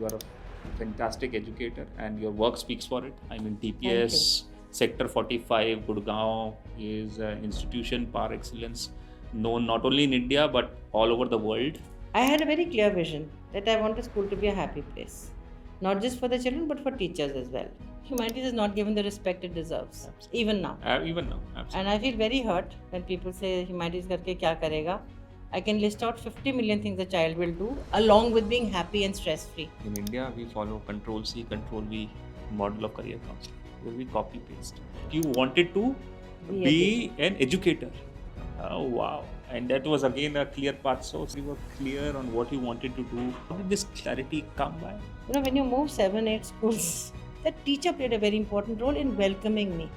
you are a fantastic educator and your work speaks for it. I mean, Thank TPS Sector 45, Gurgaon is an institution par excellence, known not only in India but all over the world. I had a very clear vision that I want the school to be a happy place, not just for the children but for teachers as well. Humanities is not given the respect it deserves, Absolutely. even now. Even now, And absolutely. I feel very hurt when people say humanities karke kya karega. I can list out 50 million things a child will do along with being happy and stress free. In India, we follow Control C, Control V model of career counseling, where we copy paste. You wanted to be an educator. Oh, wow. And that was again a clear path. So you were clear on what you wanted to do. How did this clarity come by? When you move 7, 8 schools, that teacher played a very important role in welcoming me.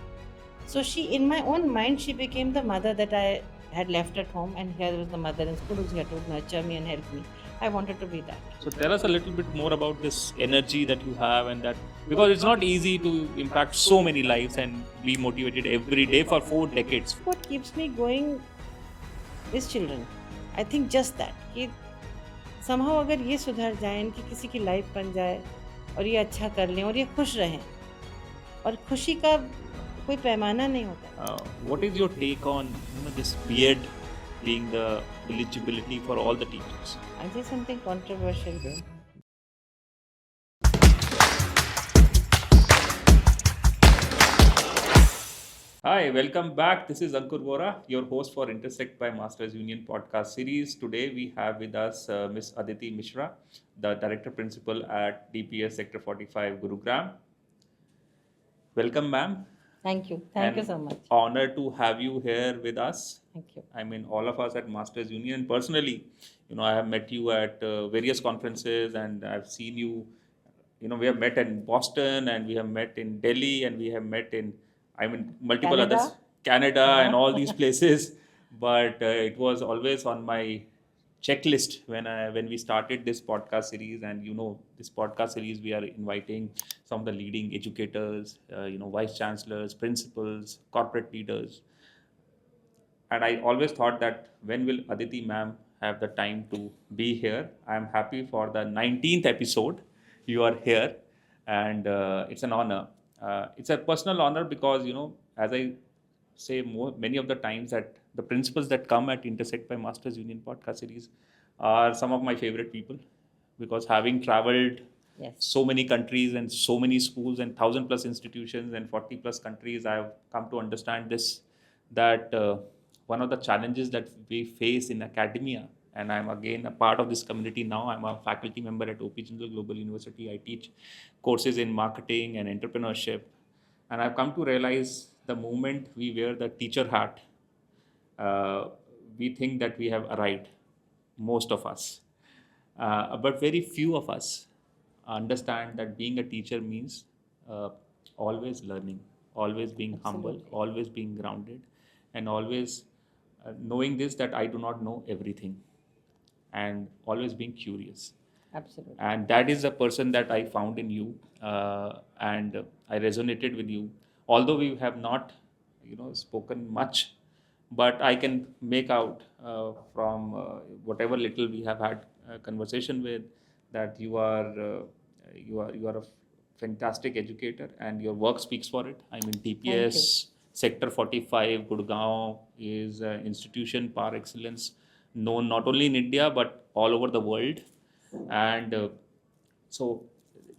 So in my own mind, she became the mother that I had left at home, and here was the mother in school who's here to nurture me and help me. I wanted to be that. So tell us a little bit more about this energy that you have, and that because it's not easy to impact so many lives and be motivated every day for 4 decades. What keeps me going is children. I think just that कि somehow अगर ये सुधर जाए, इनकी किसी की life बन जाए और ये अच्छा कर लें और ये खुश रहें, और खुशी का कोई पैमाना नहीं होता. What is your take on this BEd being the eligibility for all the teachers? I say something controversial there. Hi, welcome back. This is Ankur Vora, your host for Intersect by Masters Union podcast series. Today we have with us Miss Aditi Mishra, the Director Principal at DPS Sector 45, Gurugram. Welcome, ma'am. Thank you. Thank you And so much. Honored to have you here with us. Thank you. I mean, all of us at Masters Union. Personally, I have met you at various conferences, and I've seen you. We have met in Boston, and we have met in Delhi, and we have met in, multiple Canada. others, Canada, and Yeah. all these places. But it was always on my checklist when we started this podcast series. And this podcast series, we are inviting some of the leading educators, vice chancellors, principals, corporate leaders. And I always thought that when will Aditi ma'am have the time to be here? I am happy for the 19th episode. You are here, and it's an honor. It's a personal honor because, as I say many of the times, that the principals that come at Intersect by Masters Union podcast series are some of my favorite people, because having traveled Yes. so many countries and so many schools and 1,000+ institutions and 40+ countries, I have come to understand this, that one of the challenges that we face in academia, and I'm again a part of this community now. I'm a faculty member at OP Jindal Global University. I teach courses in marketing and entrepreneurship, and I've come to realize the moment we wear the teacher hat, we think that we have arrived, most of us. But very few of us understand that being a teacher means always learning, always being humble, Absolutely. always being grounded, and always knowing this, that I do not know everything, and always being curious. Absolutely. And that is the person that I found in you, and I resonated with you. Although we have not, spoken much, but I can make out from whatever little we have had conversation with, that you are a fantastic educator, and your work speaks for it. I mean, TPS Sector 45, Gurgaon is an institution par excellence, known not only in India but all over the world. And so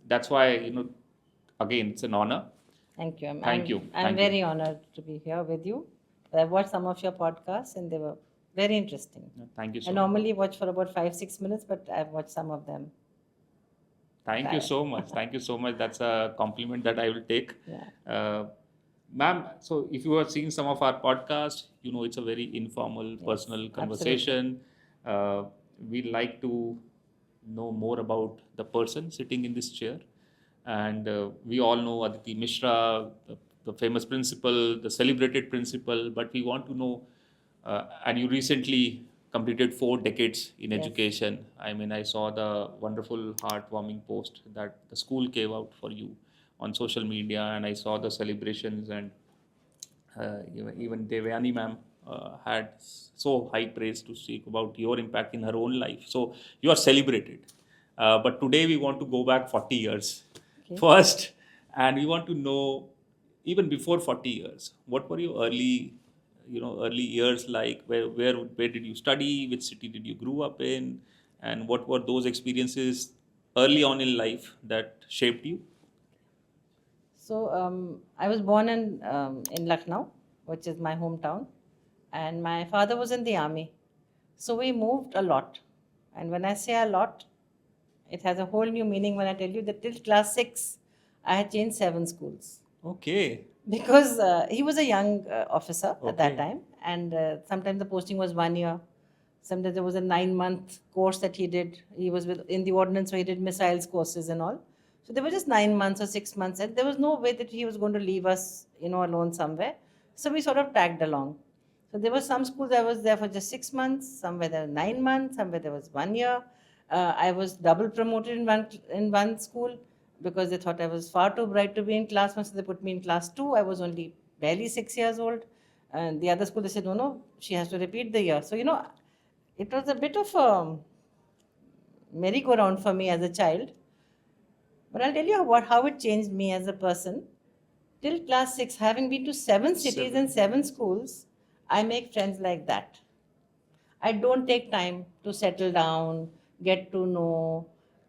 that's why, again, it's an honor. Thank you. Thank you. I'm Thank you. very honored to be here with you. I've watched some of your podcasts and they were very interesting. Thank you so I much. normally watch for about 5, 6 minutes, but I've watched some of them. Thank you so much. Thank you so much. That's a compliment that I will take. Yeah. Ma'am, so if you have seen some of our podcasts, it's a very informal, personal conversation. We like to know more about the person sitting in this chair. And we all know Aditi Mishra, the famous principal, the celebrated principal, but we want to know, and you recently completed 4 decades in Yes. education. I mean, I saw the wonderful heartwarming post that the school gave out for you on social media, and I saw the celebrations, and even Devyani ma'am had so high praise to speak about your impact in her own life. So you are celebrated. But today we want to go back 40 years Okay. first, and we want to know even before 40 years, what were your early years like? Where did you study? Which city did you grew up in? And what were those experiences early on in life that shaped you? So I was born in Lucknow, which is my hometown, and my father was in the army. So we moved a lot. And when I say a lot, it has a whole new meaning when I tell you that till class 6, I had changed 7 schools. Okay. Because he was a young officer at that Okay. time, and sometimes the posting was 1 year. Sometimes there was a 9-month course that he did. He was in the ordnance, so he did missiles courses and all. So there were just 9 months or 6 months, and there was no way that he was going to leave us, alone somewhere. So we sort of tagged along. So there were some schools I was there for just 6 months, somewhere there were 9 months, somewhere there was 1 year. I was double promoted in one school because they thought I was far too bright to be in class 1, so they put me in class 2. I was only barely 6 years old. And the other school, they said, no, no, she has to repeat the year. So, it was a bit of a merry-go-round for me as a child. But I'll tell you how it changed me as a person. Till class 6, having been to 7 cities and 7 schools, I make friends like that. I don't take time to settle down, get to know.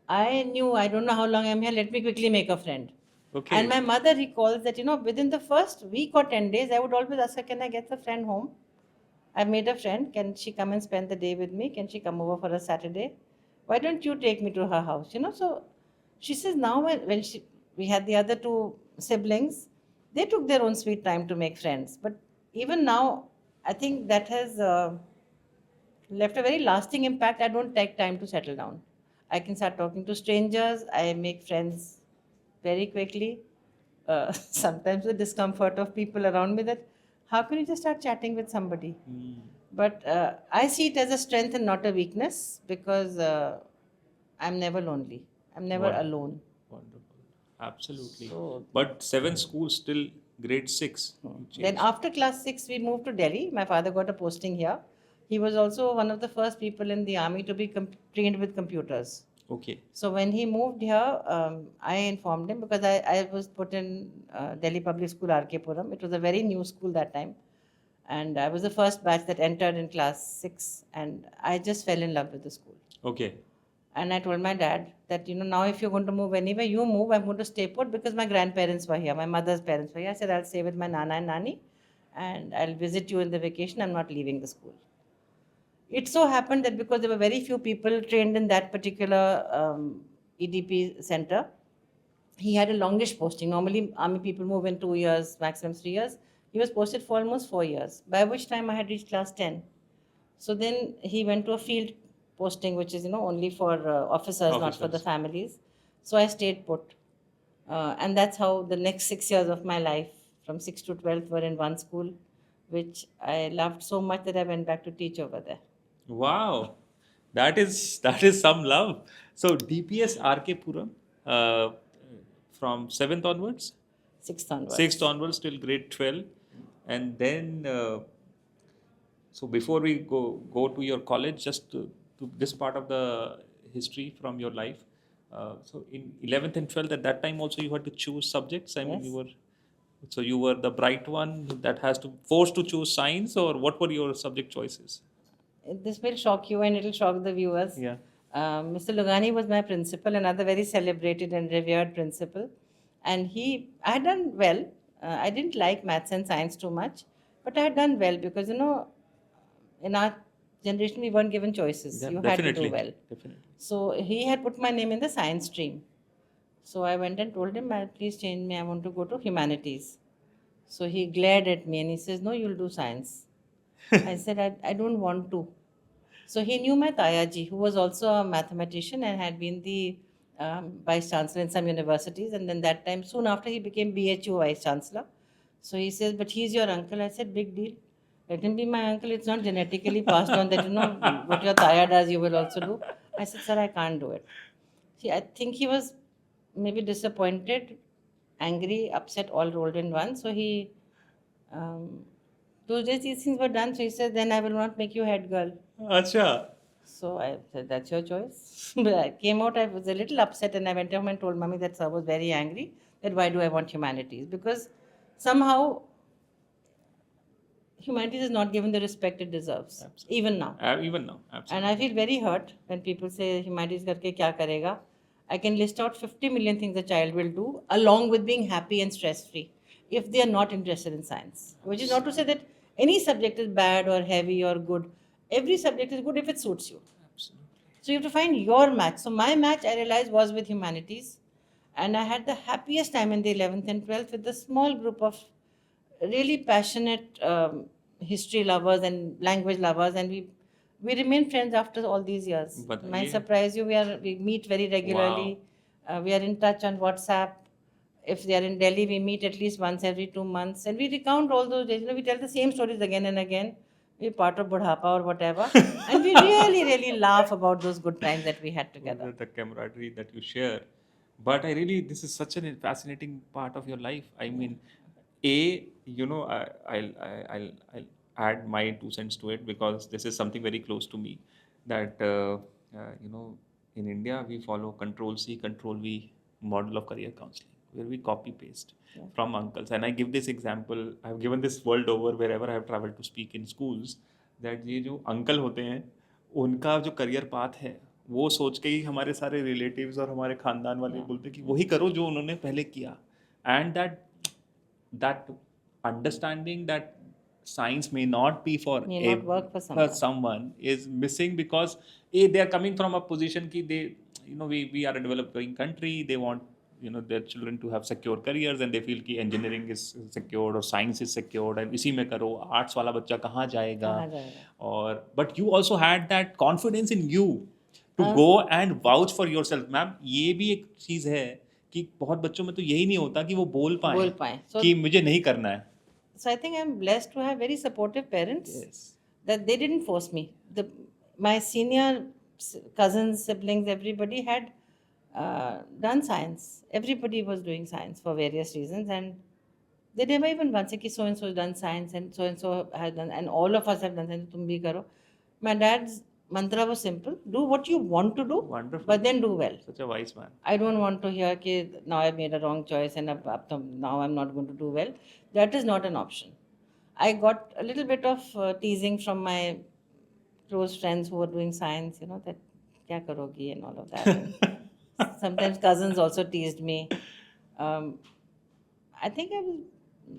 I knew, I don't know how long I'm here, let me quickly make a friend. Okay. And my mother recalls that, within the first week or 10 days, I would always ask her, can I get the friend home? I've made a friend. Can she come and spend the day with me? Can she come over for a Saturday? Why don't you take me to her house? So she says now when we had the other 2 siblings, they took their own sweet time to make friends. But even now, I think that has left a very lasting impact. I don't take time to settle down. I can start talking to strangers. I make friends very quickly. Sometimes the discomfort of people around me that how can you just start chatting with somebody? But I see it as a strength and not a weakness because I'm never lonely. I'm never Wonderful. alone. Wonderful. Absolutely. So But 7 schools till grade 6. You then changed. after class 6, we moved to Delhi. My father got a posting here. He was also one of the first people in the army to be trained with computers. Okay. So when he moved here, I informed him because I was put in Delhi Public School, RK Puram. It was a very new school that time. And I was the first batch that entered in class 6. And I just fell in love with the school. Okay. And I told my dad that, now if you're going to move anywhere, you move. I'm going to stay put because my grandparents were here. My mother's parents were here. I said, I'll stay with my Nana and Nani and I'll visit you in the vacation. I'm not leaving the school. It so happened that because there were very few people trained in that particular EDP center, he had a longish posting. Normally, army people move in 2 years, maximum 3 years. He was posted for almost 4 years, by which time I had reached class 10. So then he went to a field posting, which is, only for officers, not for the Officers. families. So I stayed put. And that's how the next 6 years of my life, from 6 to 12th, were in one school, which I loved so much that I went back to teach over there. Wow. That is some love. So DPS RK Puram, from 7th onwards, 6th onwards. 6th onwards till grade 12, and then so before we go to your college, just to this part of the history from your life. So in 11th and 12th, at that time also you had to choose subjects. I mean, Yes. you were the bright one that has to forced to choose science, or what were your subject choices? This will shock you and it will shock the viewers. Yeah. Mr. Lugani was my principal, another very celebrated and revered principal. And I had done well. I didn't like maths and science too much, but I had done well because, in our generation, we weren't given choices. Yeah, You had to definitely. do well. Definitely. So he had put my name in the science stream. So I went and told him, please change me. I want to go to humanities. So he glared at me and he says, no, you'll do science. I said, I don't want to. So he knew my Tayaji, who was also a mathematician and had been the vice chancellor in some universities. And then that time, soon after, he became BHU vice chancellor. So he says, but he's your uncle. I said, big deal. Let him be my uncle. It's not genetically passed on that, what your Taya does, you will also do. I said, sir, I can't do it. See, I think he was maybe disappointed, angry, upset, all rolled in one. So he, those days these things were done. So he said, then I will not make you head girl. Acha. So I said, that's your choice. But I came out, I was a little upset, and I went home and told mommy that sir was very angry, that why do I want humanities? Because somehow humanities is not given the respect it deserves, Absolutely. even now. Even now, And absolutely. I feel very hurt when people say humanities karke kya karega. I can list out 50 million things a child will do along with being happy and stress free if they are not interested in science. Which is not to say that any subject is bad or heavy or good. Every subject is good if it suits you. Absolutely. So you have to find your match. So my match, I realized, was with humanities, and I had the happiest time in the 11th and 12th with a small group of really passionate history lovers and language lovers, and we remain friends after all these years. May बताइए. surprise you, we meet very regularly. Wow. We are in touch on WhatsApp. If they are in Delhi, we meet at least once every 2 months, and we recount all those days. You know, we tell the same stories again and again. We're part of Budhapa or whatever, and we really, really laugh about those good times that we had together. The camaraderie that you share. But I really, this is such a fascinating part of your life. I mean, I'll add my 2 cents to it because this is something very close to me. That in India we follow Control C, Control V model of career counseling, where we copy paste from uncles. And I give this example. I've given this world over wherever I've traveled to speak in schools. That ये जो uncle होते हैं उनका जो career path है वो सोच के ही हमारे सारे रिलेटिव्स और हमारे खानदान वाले बोलते हैं कि वही करो जो उन्होंने पहले किया. And that understanding that science may not be for May not work for someone. is missing because they are coming from a position ki they we are a developing country. They want their children to have secure careers and they feel कि engineering is secured or science is secured and इसी में करो. Arts वाला बच्चा कहाँ जाएगा? और but you also had that confidence in you to go and vouch for yourself. Ma'am ये भी एक चीज़ है कि बहुत बच्चों में तो यही नहीं होता कि वो बोल पाएं कि मुझे नहीं करना है. So I think I'm blessed to have very supportive parents. Yes. That they didn't force me. My senior cousins, siblings, everybody had done science. Everybody was doing science for various reasons, and they never even once said, so and so has done science and so has done, and all of us have done science. Tum bhi karo. My dad's mantra was simple: do what you want to do, Wonderful. but then do well. Such a wise man. I don't want to hear that now I made a wrong choice and now I'm not going to do well. That is not an option. I got a little bit of teasing from my close friends who were doing science, that kya karogi and all of that. And sometimes cousins also teased me. I think I was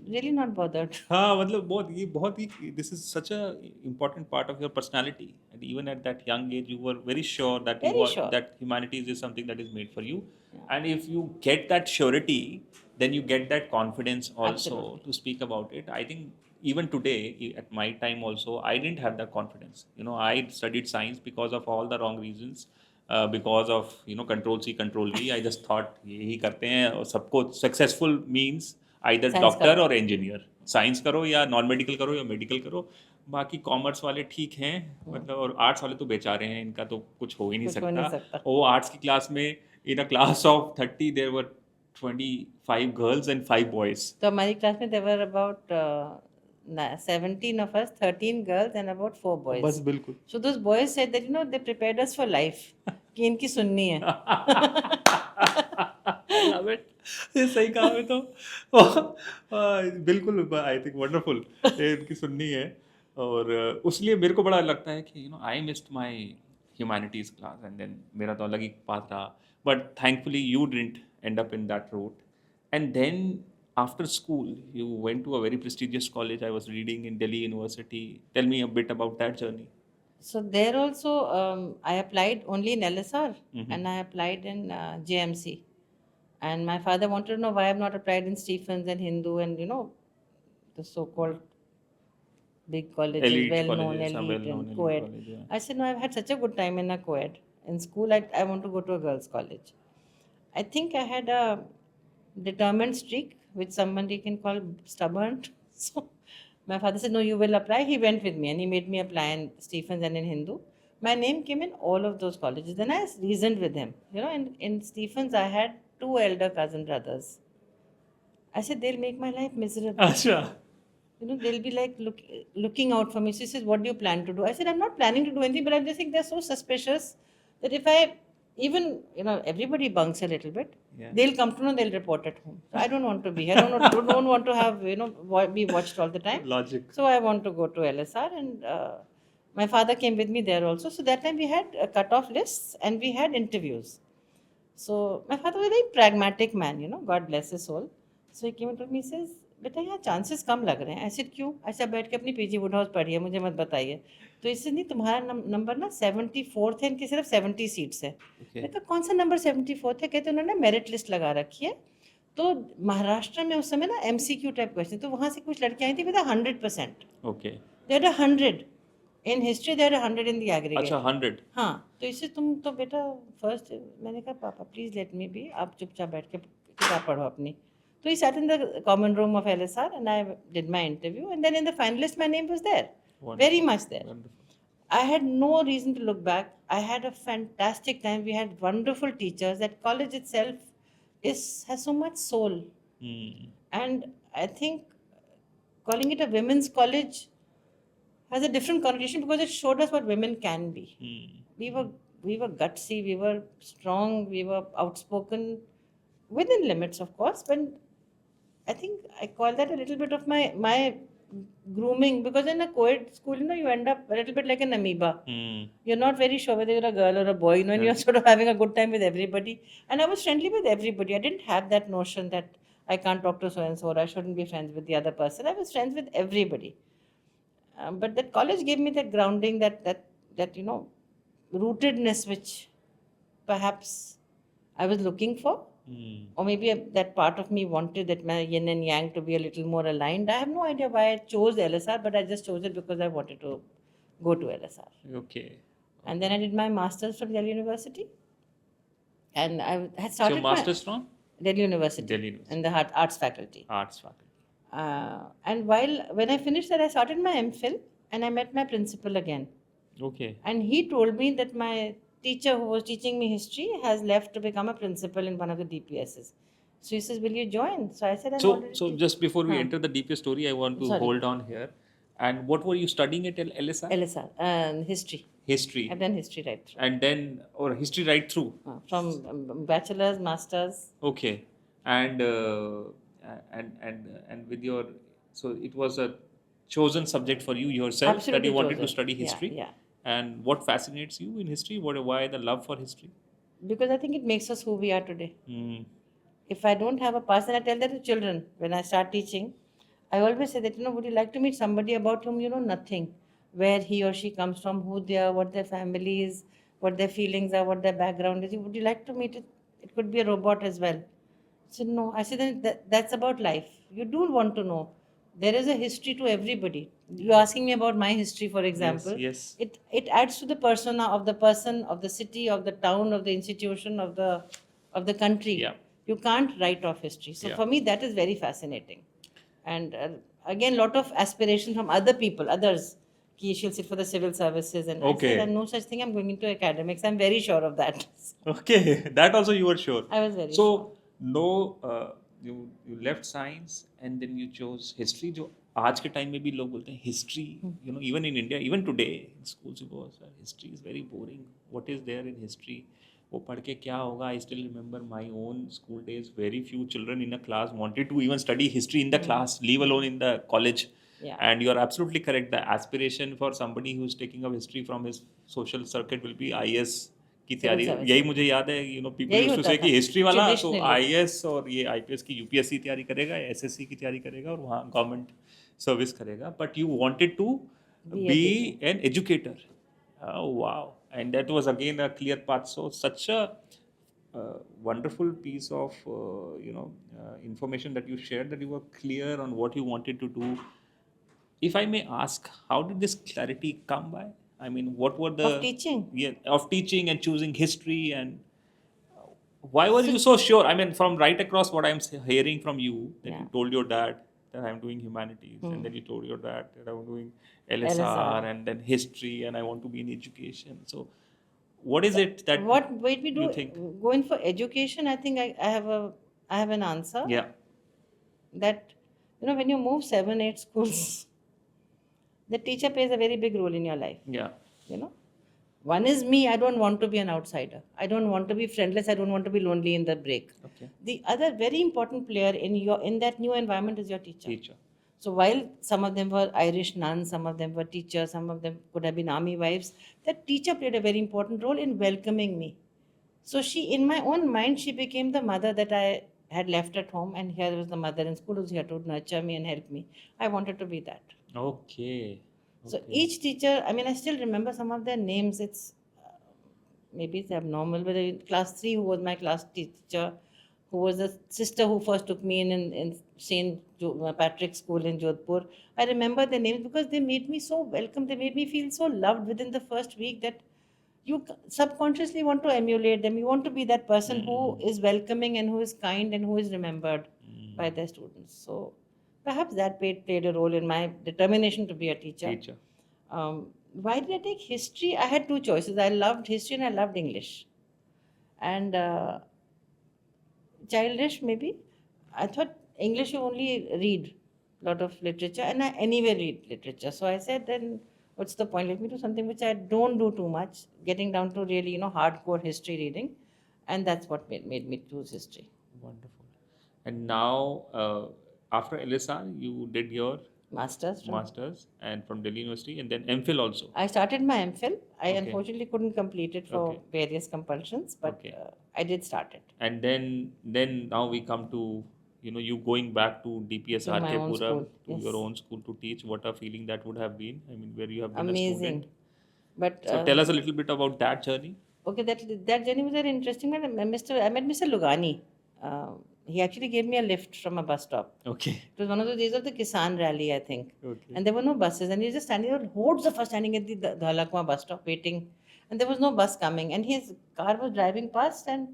really not bothered. हाँ मतलब बहुत ही this is such a important part of your personality and even at that young age you were very sure that that humanities is something that is made for you. And if you get that surety then you get that confidence also to speak about it. I think even today at my time also I didn't have that confidence. I studied science because of all the wrong reasons. Because of control C control V. I just thought यही करते हैं और सबको successful means either doctor और engineer. Science करो या non medical करो या मेडिकल करो. बाकी कॉमर्स वाले ठीक हैं मतलब और आर्ट्स वाले तो बेचारे हैं. इनका तो कुछ हो ही नहीं सकता. वो आर्ट्स की क्लास में in a class of 30 there were 25 girls and 5 boys. तो हमारी क्लास में there were about 17 of us, 13 girls and about 4 boys. बस बिल्कुल. So those boys said that they prepared us for life. कि इनकी सुननी है. ये सही कहा है तो बिल्कुल. I think wonderful. इनकी सुननी है और उसलिए मेरे को बड़ा लगता है कि I missed my humanities class and then मेरा तो अलग ही पाथ रहा. But thankfully you didn't end up in that route. And then after school you went to a very prestigious college. I was reading in Delhi University. Tell me a bit about that journey. So there also I applied only in LSR and I applied in JMC. And my father wanted to know why I have not applied in Stephens and Hindu and the so-called big colleges, well-known, elite and co-ed. I said, no, I've had such a good time in a co-ed. In school, I want to go to a girls' college. I think I had a determined streak, which somebody can call stubborn. So my father said, no, you will apply. He went with me and he made me apply in Stephens and in Hindu. My name came in all of those colleges. Then I reasoned with him. In Stephens, I had 2 elder cousin brothers. I said, they'll make my life miserable. Achha. they'll be like looking out for me. She says, "What do you plan to do?" I said, "I'm not planning to do anything, but I just think they're so suspicious that if I even, everybody bunks a little bit. Yeah. They'll come to know, they'll report at home. So I don't want to be here. I don't want to have, be watched all the time. Logic. So I want to go to LSR, and my father came with me there also. So that time we had cut-off lists and we had interviews. So my father was a very pragmatic man, God bless his soul. So he came and told me, he says, बेटा यहाँ chances कम लग रहे हैं. I said क्यों? ऐसा बैठ के अपनी पीजी वुड हाउस पढ़िए, मुझे मत बताइए. तो इससे नहीं, तुम्हारा नंबर ना 74th है, इनकी सिर्फ 70 सीट्स है. Okay. मैं कहा कौन सा नंबर 74th है? कहते उन्होंने मेरिट लिस्ट लगा रखी है. तो महाराष्ट्र में उस समय ना MCQ टाइप क्वेश्चन, तो वहाँ से कुछ लड़कियाँ आई थी, बेटा 100%. Okay. They had 100 in history, they had 100 in the aggregate. अच्छा 100. हाँ, तो इससे तुम तो बेटा फर्स्ट. मैंने कहा पापा प्लीज लेट मी बी, आप चुपचाप बैठ के किताब पढ़ो अपनी. तो he sat in the common room of LSR and I did my interview, and then in the finalist my name was there. Wonderful. Very much there. Wonderful. I had no reason to look back. I had a fantastic time. We had wonderful teachers. That college itself has so much soul. And I think calling it a women's college has a different connotation because it showed us what women can be. We were gutsy, we were strong, we were outspoken, within limits, of course. But I think I call that a little bit of my grooming, because in a co-ed school, you end up a little bit like an amoeba. You're not very sure whether you're a girl or a boy, and you're sort of having a good time with everybody. And I was friendly with everybody. I didn't have that notion that I can't talk to so and so, or I shouldn't be friends with the other person. I was friends with everybody. But that college gave me that grounding, that rootedness, which perhaps I was looking for. Or maybe that part of me wanted that my yin and yang to be a little more aligned. I have no idea why I chose LSR, but I just chose it because I wanted to go to LSR. Okay. And then I did my master's from Delhi University. And I had started So master's from? Delhi University. Delhi University. In the arts faculty. Arts faculty. And when I finished that, I started my MPhil and I met my principal again. Okay. And he told me that my teacher who was teaching me history has left to become a principal in one of the DPSs. So he says, will you join? So I said, So just before we enter the DPS story, I want to hold on here. And what were you studying at LSR? LSR, history. History. I've done history right through. And then, or history right through? From bachelor's, master's. Okay. And with your, so it was a chosen subject for you yourself. Absolutely that you wanted chosen. to study history. Yeah. And what fascinates you in history? Why the love for history? Because I think it makes us who we are today. If I don't have a past, and I tell that to children when I start teaching, I always say that, would you like to meet somebody about whom you know nothing? Where he or she comes from, who they are, what their family is, what their feelings are, what their background is. Would you like to meet it? It could be a robot as well. I said, no. I said, that's about life. You do want to know. There is a history to everybody. You're asking me about my history, for example. Yes. It adds to the persona of the person, of the city, of the town, of the institution, of the country. Yeah. You can't write off history. So for me, that is very fascinating. And again, lot of aspiration from other people, others. She'll sit for the civil services, and Okay. I said, no such thing. I'm going into academics. I'm very sure of that. Okay. That also you were sure. I was very sure. So, you left science and then you chose history. जो आज के time में भी लोग बोलते हैं history, even in India, even today in schools, history is very boring. What is there in history? वो पढ़ के क्या होगा? I still remember my own school days. Very few children in a class wanted to even study history in the class, leave alone in the college. Yeah. And you are absolutely correct. The aspiration for somebody who's taking up history from his social circuit will be IAS की तैयारी. यही मुझे याद है, people used to say कि history वाला तो IAS और ये IPS की UPSC तैयारी करेगा, SSC की तैयारी करेगा और वहाँ government service करेगा. But you wanted to be an educator. Oh, wow. And that was again a clear path. So such a wonderful piece of information that you shared, that you were clear on what you wanted to do. If I may ask, how did this clarity come by? I mean, what were the... Of teaching? Yeah, of teaching and choosing history, and why were you so sure? I mean, from right across what I'm hearing from you, that you told your dad that I'm doing humanities, and then you told your dad that I'm doing LSR and then history, and I want to be in education. So what is it that you think? Going for education, I think I have an answer. Yeah. That You know, when you move 7, 8 schools, the teacher plays a very big role in your life. Yeah. You know, one is me. I don't want to be an outsider. I don't want to be friendless. I don't want to be lonely in the break. Okay. The other very important player in that new environment is your teacher. Teacher. So while some of them were Irish nuns, some of them were teachers, some of them could have been army wives, that teacher played a very important role in welcoming me. So she, in my own mind, she became the mother that I had left at home, and here was the mother in school who's here to nurture me and help me. I wanted to be that. Okay. So Okay. each teacher, I mean, I still remember some of their names. It's maybe it's abnormal, but in class 3, who was my class teacher, who was the sister who first took me in St. Patrick's School in Jodhpur. I remember their names because they made me so welcome. They made me feel so loved within the first week that you subconsciously want to emulate them. You want to be that person who is welcoming and who is kind and who is remembered by their students. So perhaps that played a role in my determination to be a teacher. Teacher. Why did I take history? I had two choices. I loved history and I loved English. And childish, maybe. I thought English you only read a lot of literature, and I anyway read literature. So I said, then what's the point? Let me do something which I don't do too much, getting down to really, hardcore history reading. And that's what made me choose history. Wonderful. And now, after LSR, you did your Masters. masters and from Delhi University, and then MPhil also. I started my MPhil. I Okay. unfortunately couldn't complete it for Okay. various compulsions, but Okay. I did start it. And then now we come to you going back to DPS To my RK own Puram, school, to yes. your own school to teach. What a feeling that would have been. I mean, where you have been a Amazing. student. But So tell us a little bit about that journey. okay, that journey was very interesting. I met Mr. Lugani. He actually gave me a lift from a bus stop. Okay. It was one of the days of the Kisan rally, I think. Okay. And there were no buses, and he was just standing there, hordes of us standing at the Dhalakwa bus stop waiting, and there was no bus coming. And his car was driving past, and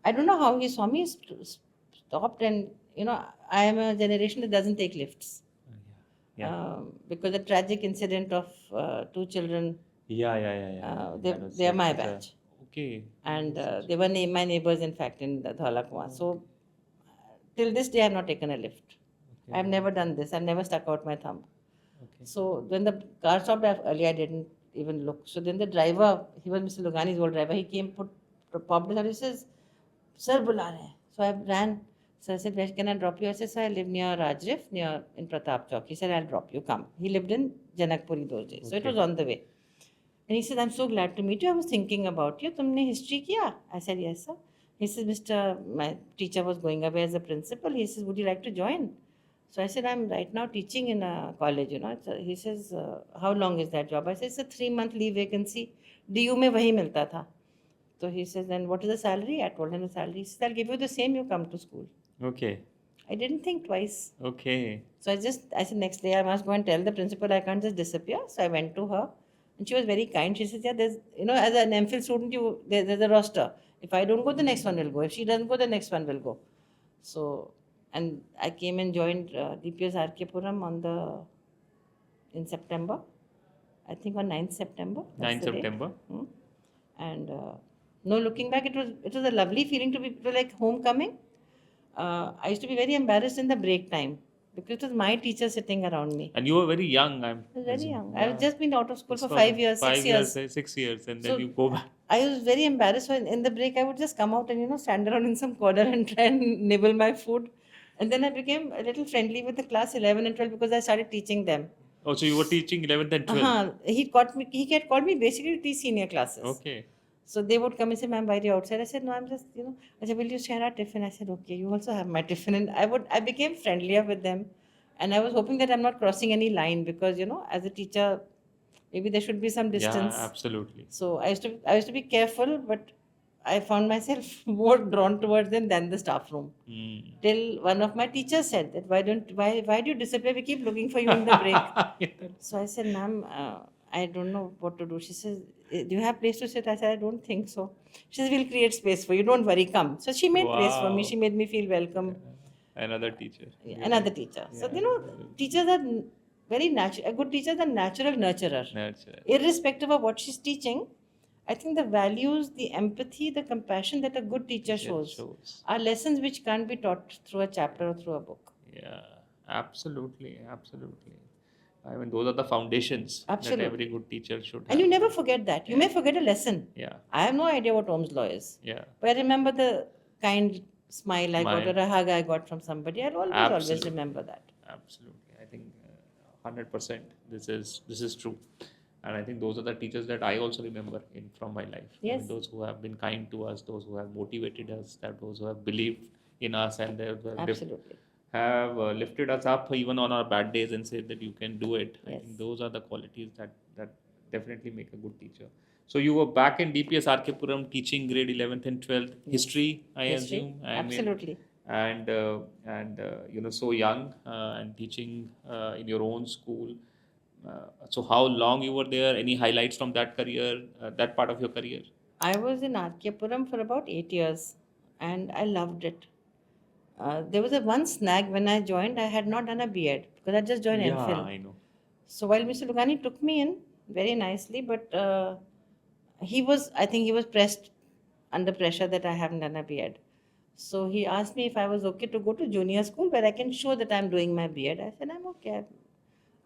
I don't know how he saw me, stopped, and I am a generation that doesn't take lifts. Yeah. Because the tragic incident of two children, Yeah. That was they are my such a- batch. Okay. And they were my neighbors, in fact, in the Dhalakwa. So till this day, I have not taken a lift. I have never done this. I've never stuck out my thumb. Okay. So when the car stopped earlier, I didn't even look. So then the driver, he was Mr. Lugani's old driver, he came, popped his out, he says, "Sir, bula rahe hain." So I ran. So I said, "Where can I drop you?" I said, "Sir, I live near Rajrif, in Pratap Chowk." He said, "I'll drop you, come." He lived in Janakpuri those days. So it was on the way. And he said, "I'm so glad to meet you. I was thinking about you. Tumne history kiya?" I said, "Yes, sir." He says, my teacher was going away as a principal. He says, "Would you like to join?" So I said, "I'm right now teaching in a college, He says, "How long is that job?" I said, "It's a 3-month leave vacancy. DU mein wahi milta tha." So he says, "Then what is the salary?" I told him the salary. He says, "I'll give you the same, you come to school." Okay. I didn't think twice. Okay. So I said, next day I must go and tell the principal I can't just disappear. So I went to her, and she was very kind. She says, "Yeah, there's, as an MPhil student, there's a roster. If I don't go, the next one will go. If she doesn't go, the next one will go." So, and I came and joined DPS RK Puram in September. I think on 9th September. That's 9th the date. September. And no, looking back, it was a lovely feeling to be like homecoming. I used to be very embarrassed in the break time because it was my teacher sitting around me. And you were very young. I was very young. I had just been out of school for 5 years, 6 years. 6 years, and So, then you go back. I was very embarrassed when in the break I would just come out and stand around in some corner and try and nibble my food. And then I became a little friendly with the class 11 and 12 because I started teaching them. Oh, so you were teaching 11th and 12th. He had called me basically to teach senior classes. Okay. So they would come and say, "Ma'am, why are you outside?" I said, "No, I'm just, I said, will you share our tiffin?" I said, "Okay, you also have my tiffin." And I became friendlier with them. And I was hoping that I'm not crossing any line because, as a teacher, maybe there should be some distance. Yeah, absolutely. So I used to be careful, but I found myself more drawn towards them than the staff room. Till one of my teachers said that, why do you disappear? We keep looking for you in the break. So I said, "Ma'am, I don't know what to do." She says, "Do you have place to sit?" I said, "I don't think so." She says, "We'll create space for you. Don't worry, come." So she made place for me. Wow. She made me feel welcome. Another teacher. Another teacher. So, teachers are very natural. A good teacher is a natural nurturer. Nurture. Irrespective of what she's teaching, I think the values, the empathy, the compassion that a good teacher shows are lessons which can't be taught through a chapter or through a book. Yeah. Absolutely, absolutely. I mean, those are the foundations that Absolutely. every good teacher should And you have. never forget that. You may forget a lesson. Yeah, I have no idea what Ohm's law is. yeah. But I remember the kind smile I got Smile. or a hug I got from somebody. I'll always Absolutely. remember that. Absolutely. I think 100% this is true. And I think those are the teachers that I also remember in from my life. I mean, Yes. those who have been kind to us, those who have motivated us, that those who have believed in us and they Absolutely. have lifted us up even on our bad days and said that you can do it. I Yes. think those are the qualities that definitely make a good teacher. So you were back in DPS RK Puram teaching grade 11th and 12th history, I History. assume. I mean, Absolutely. and you know, so young and teaching in your own school. So how long you were there? Any highlights from that career, that part of your career? I was in Arkepuram for about 8 years and I loved it. There was a one snag when I joined. I had not done a B.Ed because I just joined Yeah, MPhil. I know. So while Mr. Lugani took me in very nicely, but I think he was pressed under pressure that I haven't done a B.Ed. So he asked me if I was okay to go to junior school where I can show that I'm doing my B.Ed. I said, I'm okay.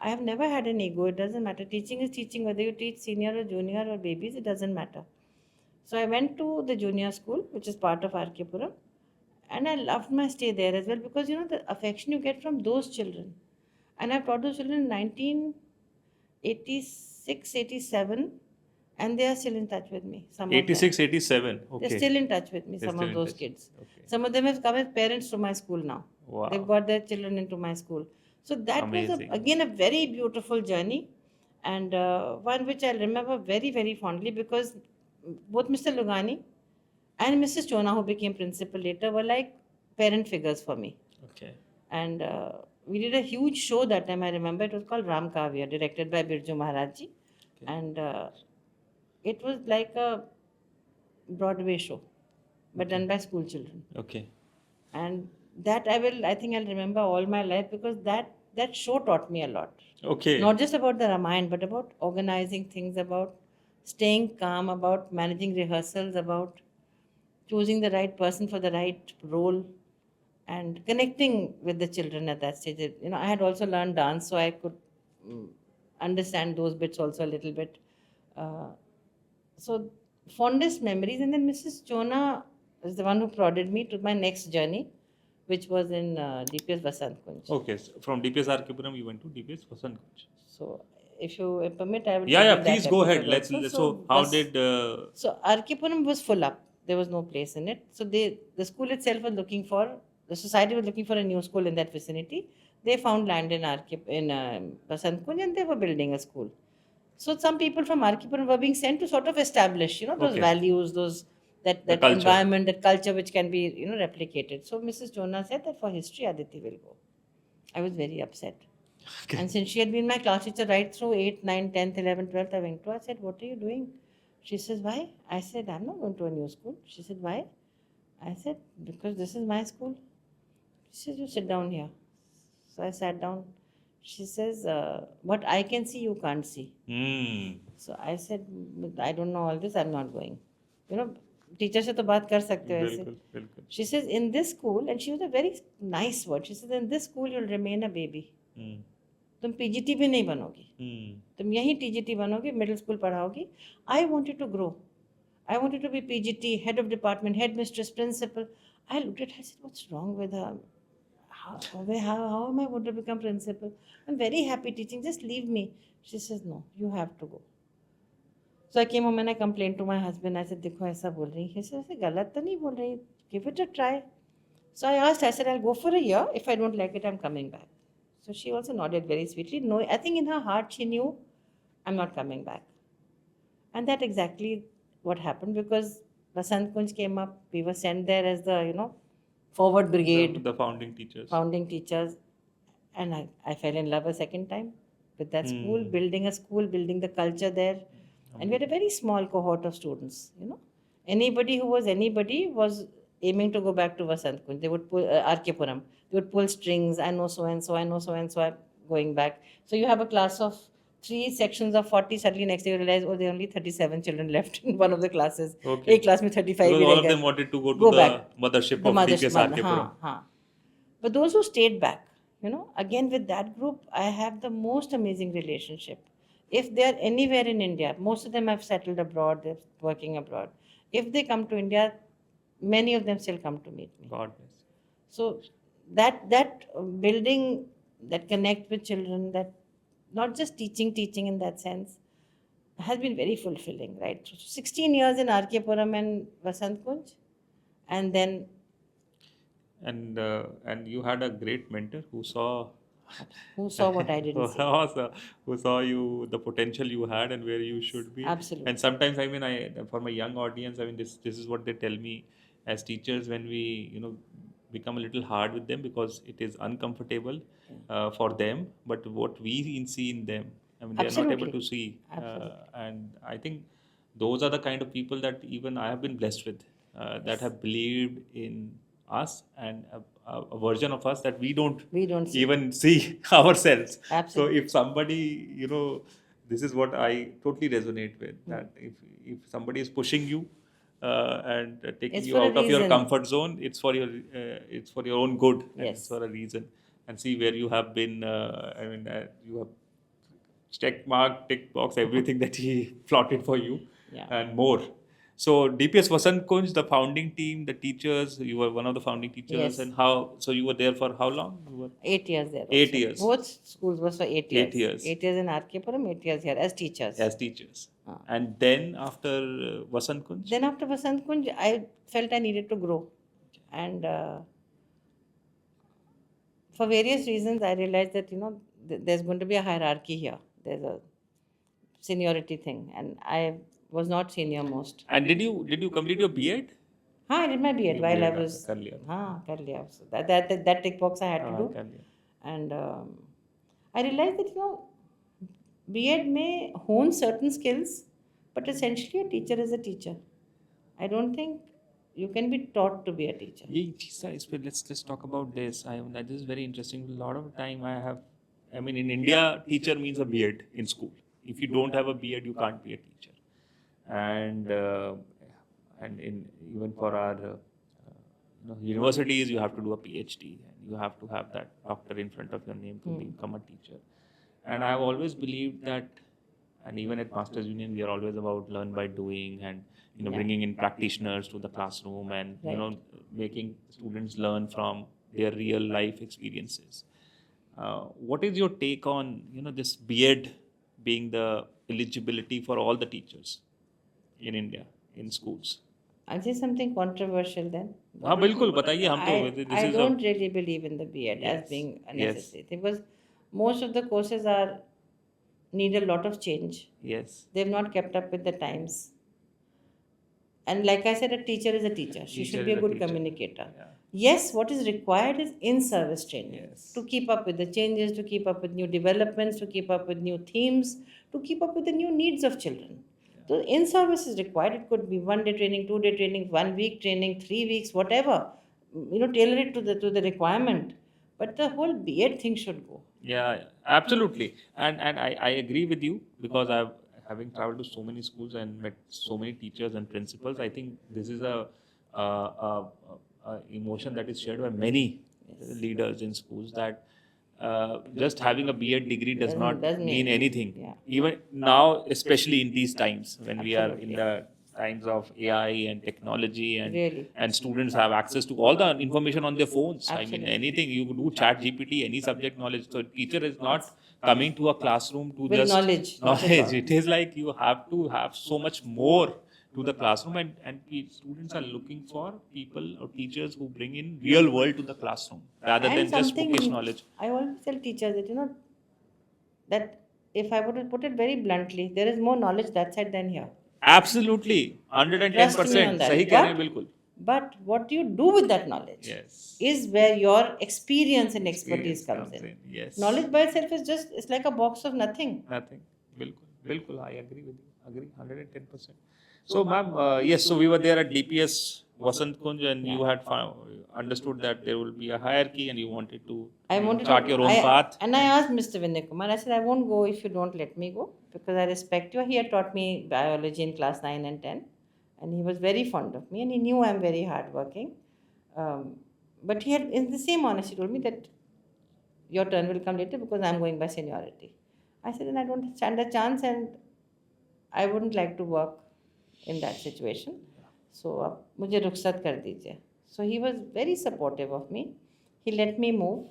I have never had an ego. It doesn't matter. Teaching is teaching, whether you teach senior or junior or babies, it doesn't matter. So I went to the junior school, which is part of RK and I loved my stay there as well because you know the affection you get from those children. And I've taught those children in 1986, 87, and they are still in touch with me. Some of them. 86, 87. They're Okay. still in touch with me, They're some still of in those touch. kids. Okay. Some of them have come as parents to my school now. Wow. They've got their children into my school. So that was Amazing. again a very beautiful journey and one which I remember very, very fondly because both Mr. Lugani and Mrs. Chona, who became principal later, were like parent figures for me. Okay. And we did a huge show that time, I remember. It was called Ram Kavya, directed by Birju Maharaj ji. Okay. And it was like a Broadway show, but done by school children. Okay. And that I think I'll remember all my life because that show taught me a lot. Okay. Not just about the Ramayana, but about organizing things, about staying calm, about managing rehearsals, about choosing the right person for the right role, and connecting with the children at that stage. You know, I had also learned dance, so I could understand those bits also a little bit. So fondest memories, and then Mrs. Chona is the one who prodded me to my next journey, which was in DPS Vasant Kunj. Okay. So from DPS RK Puram, you went to DPS Vasant Kunj. So if you permit, I will. Yeah, tell yeah. you that Please go ahead. episode Let's. also. So how Vas- did? So Arkipuram was full up. There was no place in it. So the school itself was looking for, the society was looking for a new school in that vicinity. They found land in Vasant Kunj and they were building a school. So some people from Arkipuram were being sent to sort of establish, you know, those Okay. values, that culture. environment, that culture which can be, you know, replicated. So Mrs. Jona said that for history, Aditi will go. I was very upset. Okay. And since she had been my class teacher right through 8, 9, 10th, 11th, 12th, I went to her. I said, what are you doing? She says, why? I said, I'm not going to a new school. She said, why? I said, because this is my school. She says, you sit down here. So I sat down. She says, what I can see, you can't see. Hmm. So I said, I don't know all this, I'm not going. You know, teacher से तो बात कर सकते हो ऐसे. बिल्कुल, बिल्कुल. She says, in this school, and she was a very nice word. She says, in this school, you'll remain a baby. Hmm. तुम पीजीटी भी नहीं बनोगी. Hmm. तुम यहीं टीजीटी बनोगी, मिडिल स्कूल पढ़ाओगी. I want you to grow. I want you to be PGT, head of department, headmistress, principal. I looked at her, I said, what's wrong with her? How am I going to become principal? I'm very happy teaching, just leave me. She says, no, you have to go. So I came home and I complained to my husband. I said, देखो ऐसा बोल रही. He said, ऐसे गलत तो नहीं बोल रही. Give it a try. So I asked, I said, I'll go for a year. If I don't like it, I'm coming back. So she also nodded very sweetly. No, I think in her heart she knew I'm not coming back. And that exactly what happened because Vasant Kunj came up. We were sent there as the, you know, forward brigade, The founding teachers. founding teachers. And I fell in love a second time with that school, building a school, building the culture there. And we had a very small cohort of students, you know. Anybody who was anybody was aiming to go back to Vasant Kunj. They would pull RK Puram. They would pull strings. I know so and so. I know so and so. I'm going back. So you have a class of 3 sections of 40. Suddenly next day you realize, oh, there are only 37 children left in one of the classes. Okay. एक class में 35 Because he all रह of गए. them wanted to go to Go the back. mothership The of mother's DPS mother, RK Puram. हाँ. But those who stayed back, You know, again with that group, I have the most amazing relationship. If they are anywhere in India, most of them have settled abroad, they're working abroad. If they come to India, many of them still come to meet me. God bless. So that building, that connect with children, that not just teaching in that sense, has been very fulfilling, right? So 16 years in RK Puram and Vasant Kunj, and then And you had a great mentor who saw who saw what I didn't see. who saw you the potential you had and where you should be. Absolutely. And sometimes, I mean, I for my young audience, I mean, this is what they tell me as teachers when we become a little hard with them because it is uncomfortable for them. But what we see in them, I mean, they are not able Absolutely. to see. Absolutely. And I think those are the kind of people that even I have been blessed with, that have believed in us and a version of us that we don't We don't see. even see ourselves. So Absolutely. if somebody, this is what I totally resonate with, that if somebody is pushing you and taking It's you for a out of your reason. comfort zone, it's for your own good, and it's Yes. for a reason. And see where you have been. I mean, you have check mark, tick box, everything that he plotted for you, Yeah. and more. So DPS Vasant Kunj, the founding team, the teachers, you were one of the founding teachers, Yes. and so you were there for how long? You were 8 years there. 8 years. Both schools was for 8 years. 8 years. 8 years in RK Puram, 8 years here as teachers. As teachers. And then after Vasant Kunj? Then after Vasant Kunj, I felt I needed to grow. And for various reasons, I realized that, there's going to be a hierarchy here. There's a seniority thing. And I was not senior most. And did you complete your B.Ed? I did my B.Ed while I was... कर लिया. kar liya. So that tick box I had to do. कर लिया. And I realized that, B.Ed may hone certain skills, but essentially a teacher is a teacher. I don't think you can be taught to be a teacher. Let's talk about this. That is very interesting. A lot of time I mean, in India, teacher means a B.Ed in school. If you don't have a B.Ed, you can't be a teacher. And even for our universities, you have to do a PhD, and you have to have that doctor in front of your name to become a teacher. And I've always believed that, and even at Masters Union, we are always about learn by doing, and bringing in practitioners to the classroom, and making students learn from their real life experiences. What is your take on this B.Ed being the eligibility for all the teachers in India in schools? I'll say something controversial then. हाँ बिल्कुल बताइए हम तो this I is don't really believe in the B.Ed as Yes. being a Yes. necessity, because most of the courses need a lot of change. yes. They've not kept up with the times. And like I said, a teacher is a teacher. She Teacher should be is a a good teacher. communicator. Yeah. Yes, what is required is in-service training. Yes. To keep up with the changes, to keep up with new developments, to keep up with new themes, to keep up with the new needs of children. So in-service is required. It could be 1 day training, 2 day training, 1 week training, 3 weeks, whatever. Tailor it to the requirement. But the whole B.Ed thing should go. Yeah, absolutely. And I agree with you, because having traveled to so many schools and met so many teachers and principals, I think this is a emotion that is shared by many leaders in schools, that just having a B.Ed degree does not doesn't mean mean anything. Yeah. Even now, especially in these times when we are in Absolutely. the times of AI and technology, and Really. and students have access to all the information on their phones. I mean, Absolutely. anything you do, chat GPT, any subject knowledge. So teacher is not coming to a classroom to With just knowledge, not at all. It is like you have to have so much more to the classroom, and students are looking for people or teachers who bring in real world to the classroom rather And than just something bookish knowledge. I always tell teachers that, that if I were to put it very bluntly, there is more knowledge that side than here. Absolutely, 110%. Trust me on that. सही कह रहे हैं बिल्कुल. But what you do with that knowledge Yes. is where your experience and expertise comes in. Yes. Knowledge by itself is it's like a box of nothing. Nothing. Bilkul. I agree with you. Agree 110%. So, ma'am, yes, so we were there at DPS Vasant Kunj, and you had understood that there will be a hierarchy, and you wanted to chart your own path. And I asked Mr. Vinay Kumar, I said, I won't go if you don't let me go, because I respect you. He had taught me biology in class 9 and 10, and he was very fond of me, and he knew I'm very hardworking. But he had, in the same honesty, told me that your turn will come later because I'm going by seniority. I said, then I don't stand a chance, and I wouldn't like to work in that situation. So अब मुझे रुखसत कर दीजिए. So he was very supportive of me. He let me move.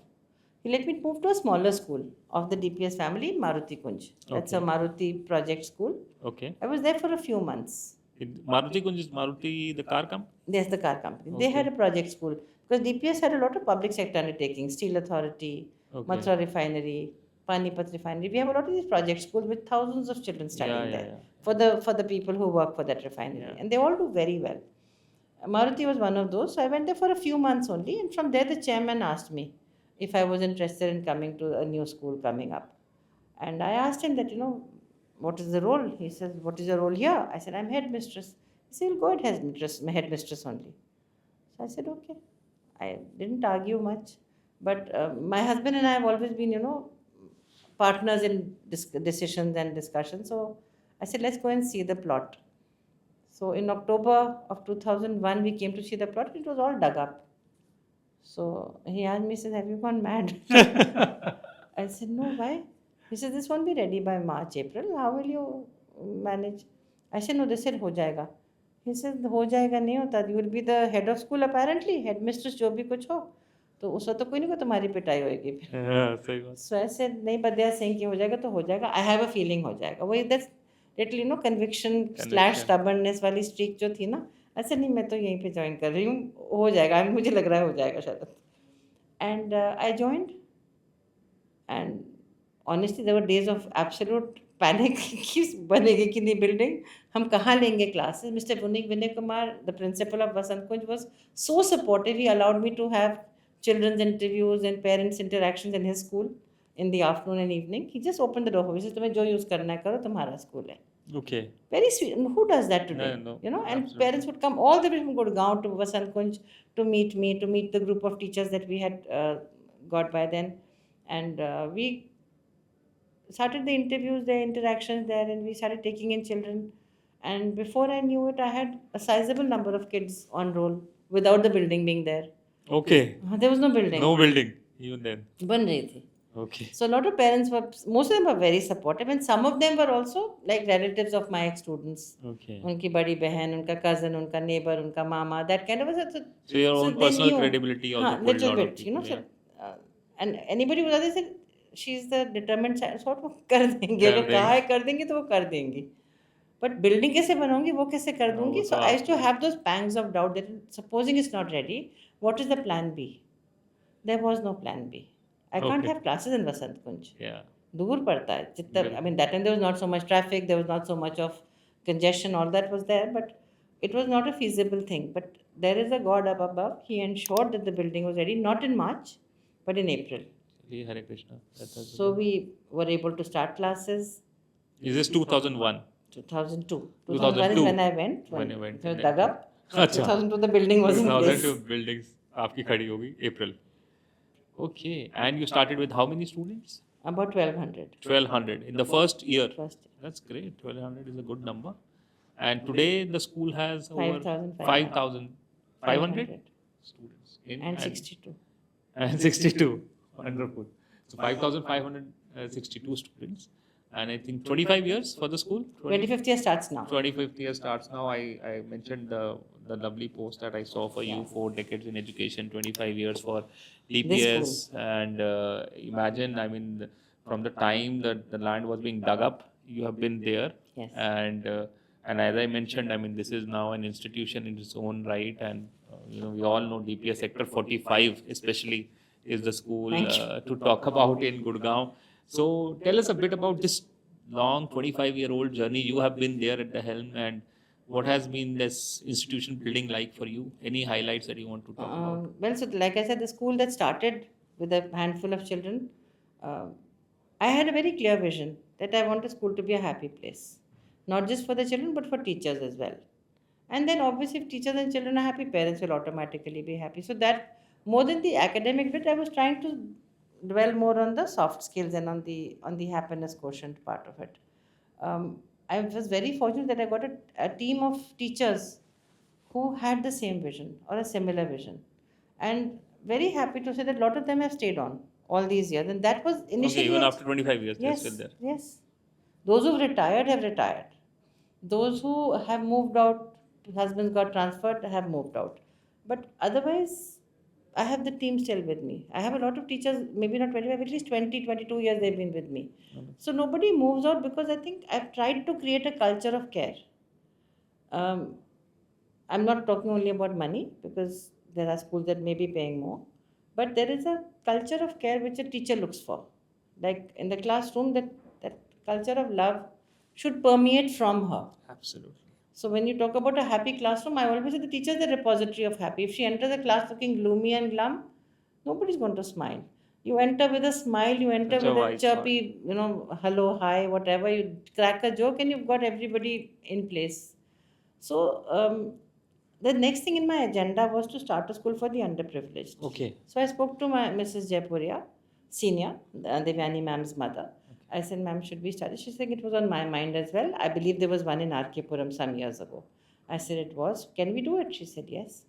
He let me move to a smaller school of the DPS family in Maruti Kunj. That's a Okay. Maruti project school. Okay. I was there for a few months. Maruti Kunj is Maruti the car company? There's the car company. They had a project school because DPS had a lot of public sector undertakings, Steel Authority, Okay. Mathura Refinery, Panipat Refinery. We have a lot of these project schools with thousands of children studying Yeah, there yeah. for the people who work for that refinery, Yeah. and they all do very well. Maruti was one of those. So I went there for a few months only, and from there the chairman asked me if I was interested in coming to a new school coming up. And I asked him that, what is the role? He says, what is your role here? I said, I'm headmistress. He said, well, go ahead, headmistress only. So I said, okay. I didn't argue much. But my husband and I have always been, partners in decisions and discussions. So I said, let's go and see the plot. So in October of 2001, we came to see the plot. It was all dug up. So he asked me, he said, have you gone mad? I said, no, why? He said, this won't be ready by March, April. How will you manage? I said, no, they said, हो जाएगा. He said, हो जाएगा नहीं होता. You will be the head of school apparently, headmistress जो भी कुछ हो. तो उस वक्त तो कोई नहीं को तुम्हारी पिटाई होएगी फिर. सही बात. So I said, नहीं, but they are saying कि हो जाएगा तो हो जाएगा. I have a feeling हो जाएगा. वही that's little conviction / stubbornness वाली streak जो थी ना. I said, नहीं, मैं तो यहीं पे join कर रही हूँ. हो जाएगा. मुझे लग रहा है हो जाएगा शायद. And I joined. And honestly, there were days of absolute panic कि बनेगी कि नहीं बिल्डिंग, हम कहाँ लेंगे classes. Mister Vinay Kumar, the principal of Vasant Kunj, was so supportive. He allowed me to have children's interviews and parents interactions in his school in the afternoon and evening. He just opened the door. He said, तुम्हें जो use करना है करो, तुम्हारा school है. Okay. Very sweet. Who does that today? No, and absolutely. parents would come all the way from Gurgaon to Vasant Kunj to meet me, to meet the group of teachers that we had got by then. And we started the interviews there, interactions there, and we started taking in children. And before I knew it, I had a sizable number of kids on roll without the building being there. Okay. There was no building. No building even then. बन रही थी. Okay. So a lot of parents most of them were very supportive, and some of them were also like relatives of my ex-students. Okay. उनकी बड़ी बहन, उनका cousin, उनका neighbor, उनका मामा, that kind of a. So your own they personal knew. credibility also हाँ, pulled a little lot of bit, people, So, and anybody who other said she's the determined child, sort वो कर देंगे, अगर कहा है कर देंगे तो वो कर देंगी. But building कैसे बनाऊंगी, वो कैसे कर दूंगी. So I used to have those pangs of doubt that supposing it's not ready, what is the plan B? There was no plan B. I can't Okay. have classes in Vasant Kunj. Yeah. दूर पड़ता है जितना. I mean, that time there was not so much traffic, there was not so much of congestion, all that was there, but it was not a feasible thing. But there is a God up above. He ensured that the building was ready, not in March, but in April. Hare Krishna. So we were able to start classes. Is this 2001? 2002. 2002 is when I went. When you went. It was dug up. अच्छा. 2002 the building was in place. 2002 buildings आपकी खड़ी होगी April. Okay. And you started with how many students? About 1200. 1200 in the first year. First. That's great. 1200 is a good number. And today the school has over 5,500 students. And 62. And 62. Wonderful. So 5,562 students. And I think 25 years for the school? 25th year starts now. 25th year starts now. I mentioned the lovely post that I saw for you, 4 decades in education, 25 years for DPS. And imagine, I mean, from the time that the land was being dug up, you have been there. Yes. And as I mentioned, I mean, this is now an institution in its own right. And, we all know DPS Sector 45 especially is the school to talk about in Gurgaon. So tell us a bit about this long 25-year-old journey. You have been there at the helm, and what has been this institution building like for you? Any highlights that you want to talk about? Well, so like I said, the school that started with a handful of children, I had a very clear vision that I want the school to be a happy place, not just for the children, but for teachers as well. And then obviously if teachers and children are happy, parents will automatically be happy. So that more than the academic bit, I was trying to dwell more on the soft skills and on the happiness quotient part of it. I was very fortunate that I got a team of teachers who had the same vision or a similar vision. And very happy to say that a lot of them have stayed on all these years. And that was Okay, initially even after 25 years, they're yes, still there. yes. Those who've retired have retired. Those who have moved out, husbands got transferred, have moved out. But otherwise, I have the team still with me. I have a lot of teachers, maybe not 25, at least 20, 22 years they've been with me. So nobody moves out because I think I've tried to create a culture of care. Um, I'm not talking only about money because there are schools that may be paying more, but there is a culture of care which a teacher looks for. Like in the classroom, that culture of love should permeate from her. Absolutely. So when you talk about a happy classroom, I always say the teacher is the repository of happy. If she enters the class looking gloomy and glum, nobody's going to smile. You enter with a smile, you enter Such a with a wise thought. chirpy, hello, hi, whatever. You crack a joke and you've got everybody in place. So the next thing in my agenda was to start a school for the underprivileged. Okay. So I spoke to my Mrs. Jaipuria, senior, Devyani ma'am's mother. I said, ma'am, should we start it? She said it was on my mind as well. I believe there was one in RK Puram some years ago. I said it was. Can we do it? She said yes.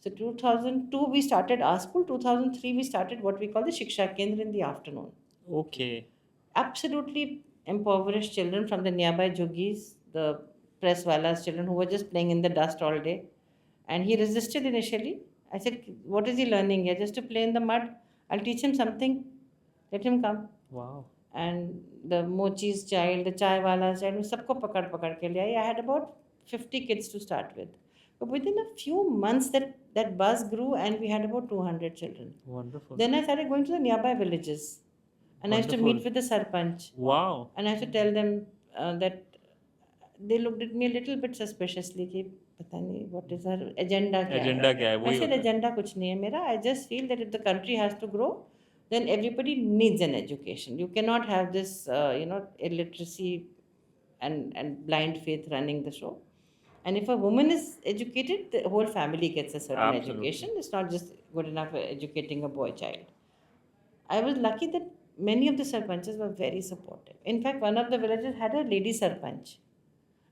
So 2002 we started our school. 2003 we started what we call the Shiksha Kendra in the afternoon. Okay. Absolutely impoverished children from the nearby Jugis, the press wala's children who were just playing in the dust all day. And he resisted initially. I said, what is he learning here? Just to play in the mud? I'll teach him something. Let him come. Wow. And the mochi's child, the chai wala's child, सबको पकड़ के ले आई. I had about 50 kids to start with. But within a few months, that buzz grew and we had about 200 children. Wonderful. Then I started going to the nearby villages. And I used to Wonderful. meet with the sarpanch. Wow. And I used to tell them that they looked at me a little bit suspiciously कि पता नहीं what is her agenda क्या है. Agenda क्या है? I वही said होता है. agenda कुछ नहीं है मेरा. I just feel that if the country has to grow, then everybody needs an education. You cannot have this illiteracy and blind faith running the show. And if a woman is educated, the whole family gets a certain Absolutely. education. It's not just good enough for educating a boy child. I was lucky that many of the sarpanches were very supportive. In fact, one of the villages had a lady sarpanch.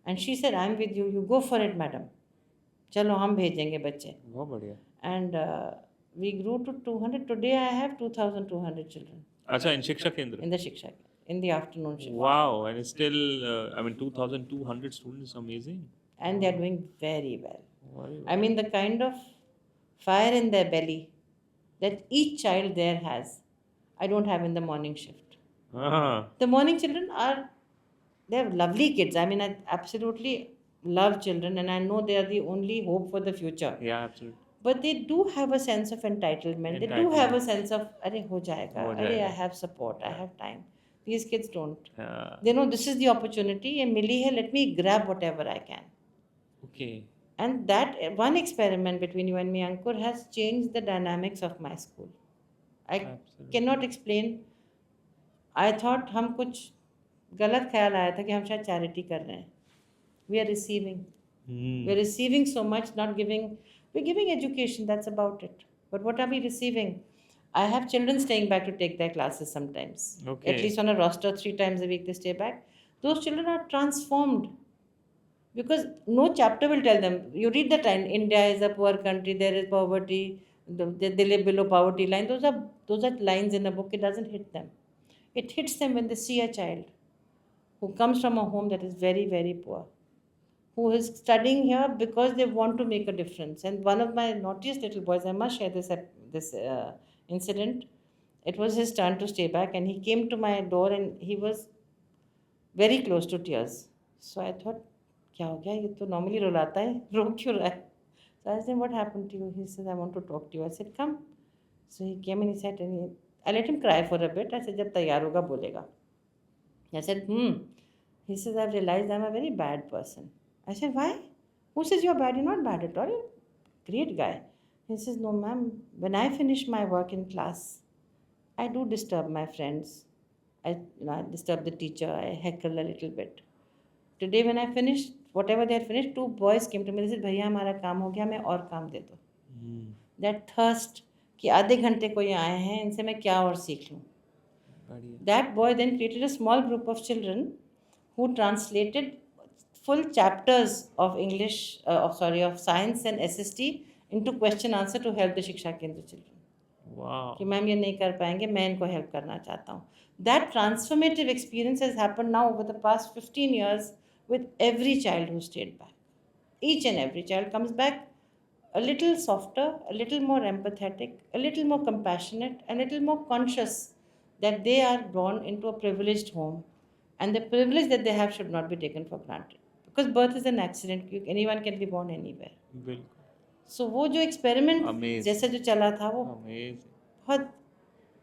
And she said, I'm with you. You go for it, madam. चलो हम भेजेंगे बच्चे. बहुत बढ़िया. And we grew to 200. Today I have 2,200 children अच्छा, in Shiksha Kendra. in the Shiksha, in the afternoon shift. Wow, and it's still, 2,200 students, amazing. And they're doing very well. Very I mean, the kind of fire in their belly that each child there has, I don't have in the morning shift. Ah, The morning children they're lovely kids. I mean, I absolutely love children and I know they are the only hope for the future. yeah, absolutely. But they do have a sense of entitlement. They do have a sense of, Arey, ho jayega. हो Arey, I जाएगा. have support. I have time. These kids don't. Yeah. They know this is the opportunity. ये मिली है, let me grab whatever I can. Okay. And that one experiment between you and me, Ankur, has changed the dynamics of my school. I Absolutely. cannot explain. I thought हम कुछ गलत ख्याल आया था कि हम शायद charity कर रहे हैं. We are receiving. Hmm. We're receiving so much, not giving. We're giving education, that's about it. But what are we receiving? I have children staying back to take their classes sometimes. Okay. At least on a roster, 3 times a week they stay back. Those children are transformed. Because no chapter will tell them. You read that line, India is a poor country, there is poverty, they live below poverty line. Those are lines in a book, it doesn't hit them. It hits them when they see a child who comes from a home that is very, very poor, who is studying here because they want to make a difference. And one of my naughtiest little boys, I must share this incident. It was his turn to stay back, and he came to my door, and he was very close to tears. So I thought, क्या हो गया? ये तो normally रुलाता है, रो क्यों रहा है? So I said, what happened to you? He said, I want to talk to you. I said, come. So he came and he said, I let him cry for a bit. I said, जब तैयार होगा बोलेगा. I said, He says, I've realized I'm a very bad person. I said, why? Who says you're bad? You're not bad at all. You're a great guy. He says, no, ma'am. When I finish my work in class, I do disturb my friends. I disturb the teacher. I heckle a little bit. Today when I finished, whatever they had finished, 2 boys came to me. They said, भैया हमारा काम हो गया, हमें और काम दे दो. That thirst कि आधे घंटे को ये आए हैं, इनसे मैं क्या और सीख लूँ. That boy then created a small group of children who translated full chapters of English, of science and SST into question answer to help the Shiksha Kendra children. Wow. कि मैम ये नहीं कर पाएंगे, मैं इनको हेल्प करना चाहता हूँ. That transformative experience has happened now over the past 15 years with every child who stayed back. Each and every child comes back a little softer, a little more empathetic, a little more compassionate, a little more conscious that they are born into a privileged home, and the privilege that they have should not be taken for granted. Because birth is an accident, anyone can be born anywhere. बिल्कुल. So वो जो experiment Amazing. जैसा जो चला था वो Amazing. बहुत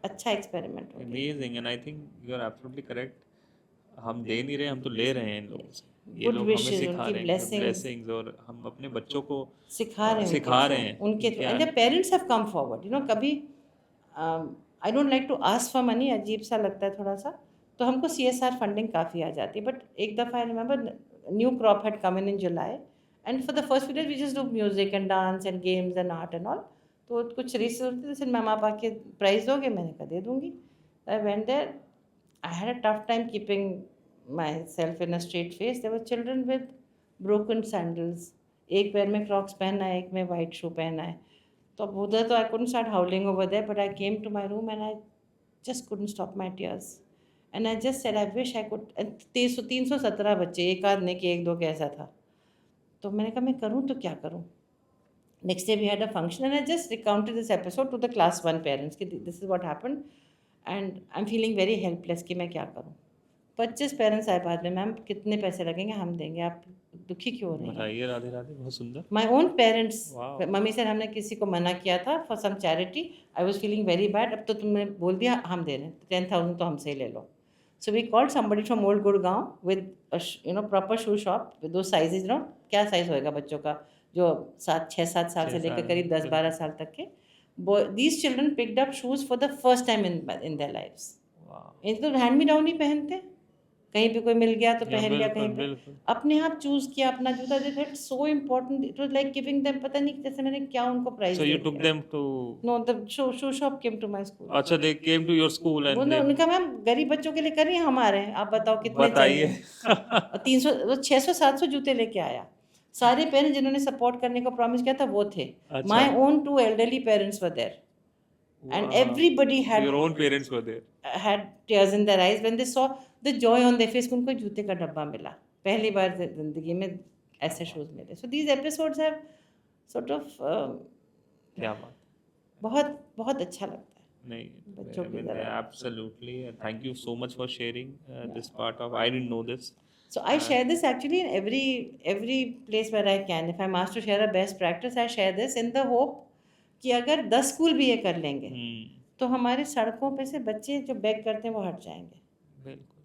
अच्छा एक्सपेरिमेंट हो गया. Amazing. And I think you are absolutely correct. हम दे नहीं रहे, हम तो ले रहे हैं इन लोगों से. ये Good लोग हमें wishes, सिखा उनकी रहे हैं blessings ब्लेसिंग्स, और हम अपने बच्चों को सिखा रहे हैं सिखा रहे हैं उनके क्या and the parents have come forward. कभी I don't like to ask for money, अजीब सा लगता है थोड़ा सा, तो हमको CSR फंडिंग काफ़ी आ जाती है. बट एक दफ़ा I remember new crop had come in July, and for the first period we just do music and dance and games and art and all. तो कुछ रिसोर्स जैसे मैम आप आके प्राइज़ दोगे, मैंने कहा दे दूँगी. I went there, I had a tough time keeping myself in a straight face. There were children with broken sandals. एक पैर में क्रॉक्स पहना है, एक में वाइट शू पहना है. तो अब उधर तो I couldn't start howling over there, but I came to my room and I just couldn't stop my tears. And I just said, I wish I could. 317 बच्चे, एक आध नहीं कि एक दो कैसा था. तो मैंने कहा मैं करूँ तो क्या करूँ. Next day we had a function and I just recounted this episode to the class 1 parents कि this is what happened and I'm feeling very helpless कि मैं क्या करूँ. 25 पेरेंट्स आए बाद में, मैम कितने पैसे लगेंगे, हम देंगे, आप दुखी क्यों हो रही हैं. बताइए. राधे राधे. बहुत सुंदर. My own parents. Wow. Mummy sir हमने किसी को मना किया था for some charity, I was feeling very bad, अब तो तुमने बोल दिया हम दे रहे हैं, 10,000 तो हमसे ही ले लो. So we called somebody from old Gurgaon with proper shoe shop with दो साइजेज. क्या साइज होएगा बच्चों का, जो 6-7 साल से लेकर करीब 10-12 साल तक के. These children picked up shoes for the first time in their lives. ये तो हैंड मी डाउन ही पहनते, कहीं पे कोई मिल गया तो पहन लिया, कहीं पे अपने आप चूज किया अपना जूता. That so important. It was like giving them, पता नहीं जैसे मैंने क्या उनको prize. So you took them to. No, the shoe shop came to my school. अच्छा, they came to your school and उन्होंने then उनका मैम गरीब बच्चों के लिए कर रही हैं, हमारे हैं, आप बताओ कितने बताइए. चाहिए. 300 600-700 जूते लेके आया. सारे पेरेंट्स जिन्होंने सपोर्ट करने को प्रॉमिस किया था वो थे. अच्छा. My own 2 elderly parents were there and Wow. everybody had Your own parents were there. had tears in their eyes when they saw the joy on their face. उनको जूते का डब्बा मिला, पहली बार जिंदगी में ऐसे शूज मिले. So these episodes have sort of क्या बात. बहुत बहुत अच्छा लगता है नहीं, बच्चों की तरह. absolutely. Thank you so much for sharing this part of. I didn't know this. So I share this actually in every place where I can. If I'm asked to share a best practice, I share this in the hope कि अगर 10 school भी ये कर लेंगे तो हमारे सड़कों पे से बच्चे जो बेग करते हैं वो हट जाएंगे. बिल्कुल,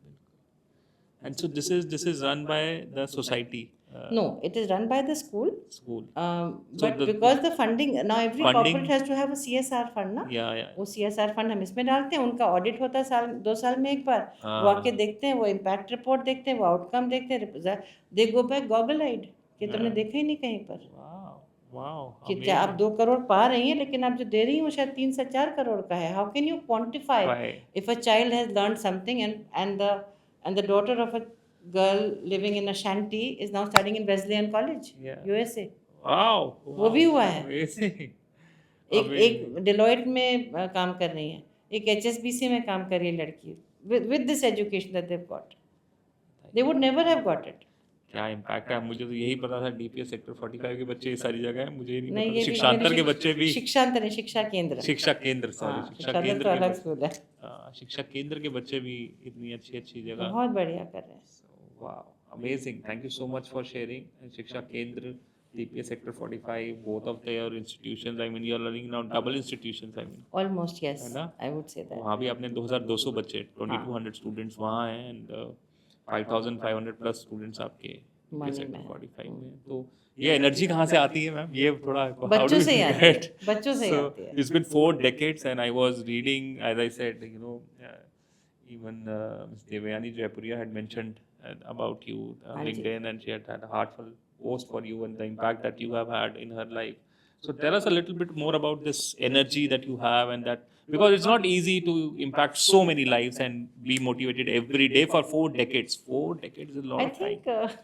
बिल्कुल. And so this is run by the society. No, it is run by the school. School. So But because the funding now every Funding- corporate has to have a CSR fund ना. Yeah. वो CSR fund हम इसमें डालते हैं, उनका audit होता है 2 साल में एक बार. वो आके देखते हैं, वो इम्पैक्ट रिपोर्ट देखते हैं, वो आउटकम देखते हैं. दे गो बैक गॉगल आइड कि तुमने देखा ही नहीं कहीं पर Wow. कि आप 2 करोड़ पा रही हैं लेकिन आप जो दे रही हैं वो शायद 3 से 4 करोड़ का है. How can you quantify if a child has learned something and the daughter of a girl living in a shanty is now studying in Wesleyan College, USA. Wow. वो भी हुआ है. Amazing. एक डिलॉयट में काम कर रही है, एक HSBC में काम कर रही है लड़की, with this education that they've got. They would never have got it. क्या इम्पैक्ट है. मुझे तो यही पता था DPS सेक्टर 45 के बच्चे ये सारी जगह है, मुझे नहीं नहीं, पता. ये शिक्षांतर के बच्चे भी. शिक्षांतर नहीं, शिक्षा केंद्र. शिक्षा केंद्र, सॉरी. हाँ, शिक्षा शिक्षांतर केंद्र तो के अलग बच्चे. स्कूल है. शिक्षा केंद्र के बच्चे भी इतनी अच्छी जगह. बहुत बढ़िया कर रहे हैं. Wow, amazing. Thank you so much for sharing. Shiksha Kendra, DPS Sector 45, both of their institutions. I mean, you are running now double institutions. I mean, Almost yes, है ना? I would say that. वहाँ भी आपने 2,200 बच्चे, 2,200 students वहाँ हैं and 5,500 plus students आपके money sector में. 45 में. तो ये एनर्जी कहाँ से आती है मैम? ये थोड़ा बच्चों से ही आती है. बच्चों से ही So आती है. it's been 4 decades and I was reading, as I said, even Ms. Devayani Jaipuria had mentioned about you on LinkedIn, and she had a heartfelt post for you and the impact that you have had in her life. So tell us a little bit more about this energy that you have, and that, because it's not easy to impact so many lives and be motivated every day for 4 decades. 4 decades is a lot of time.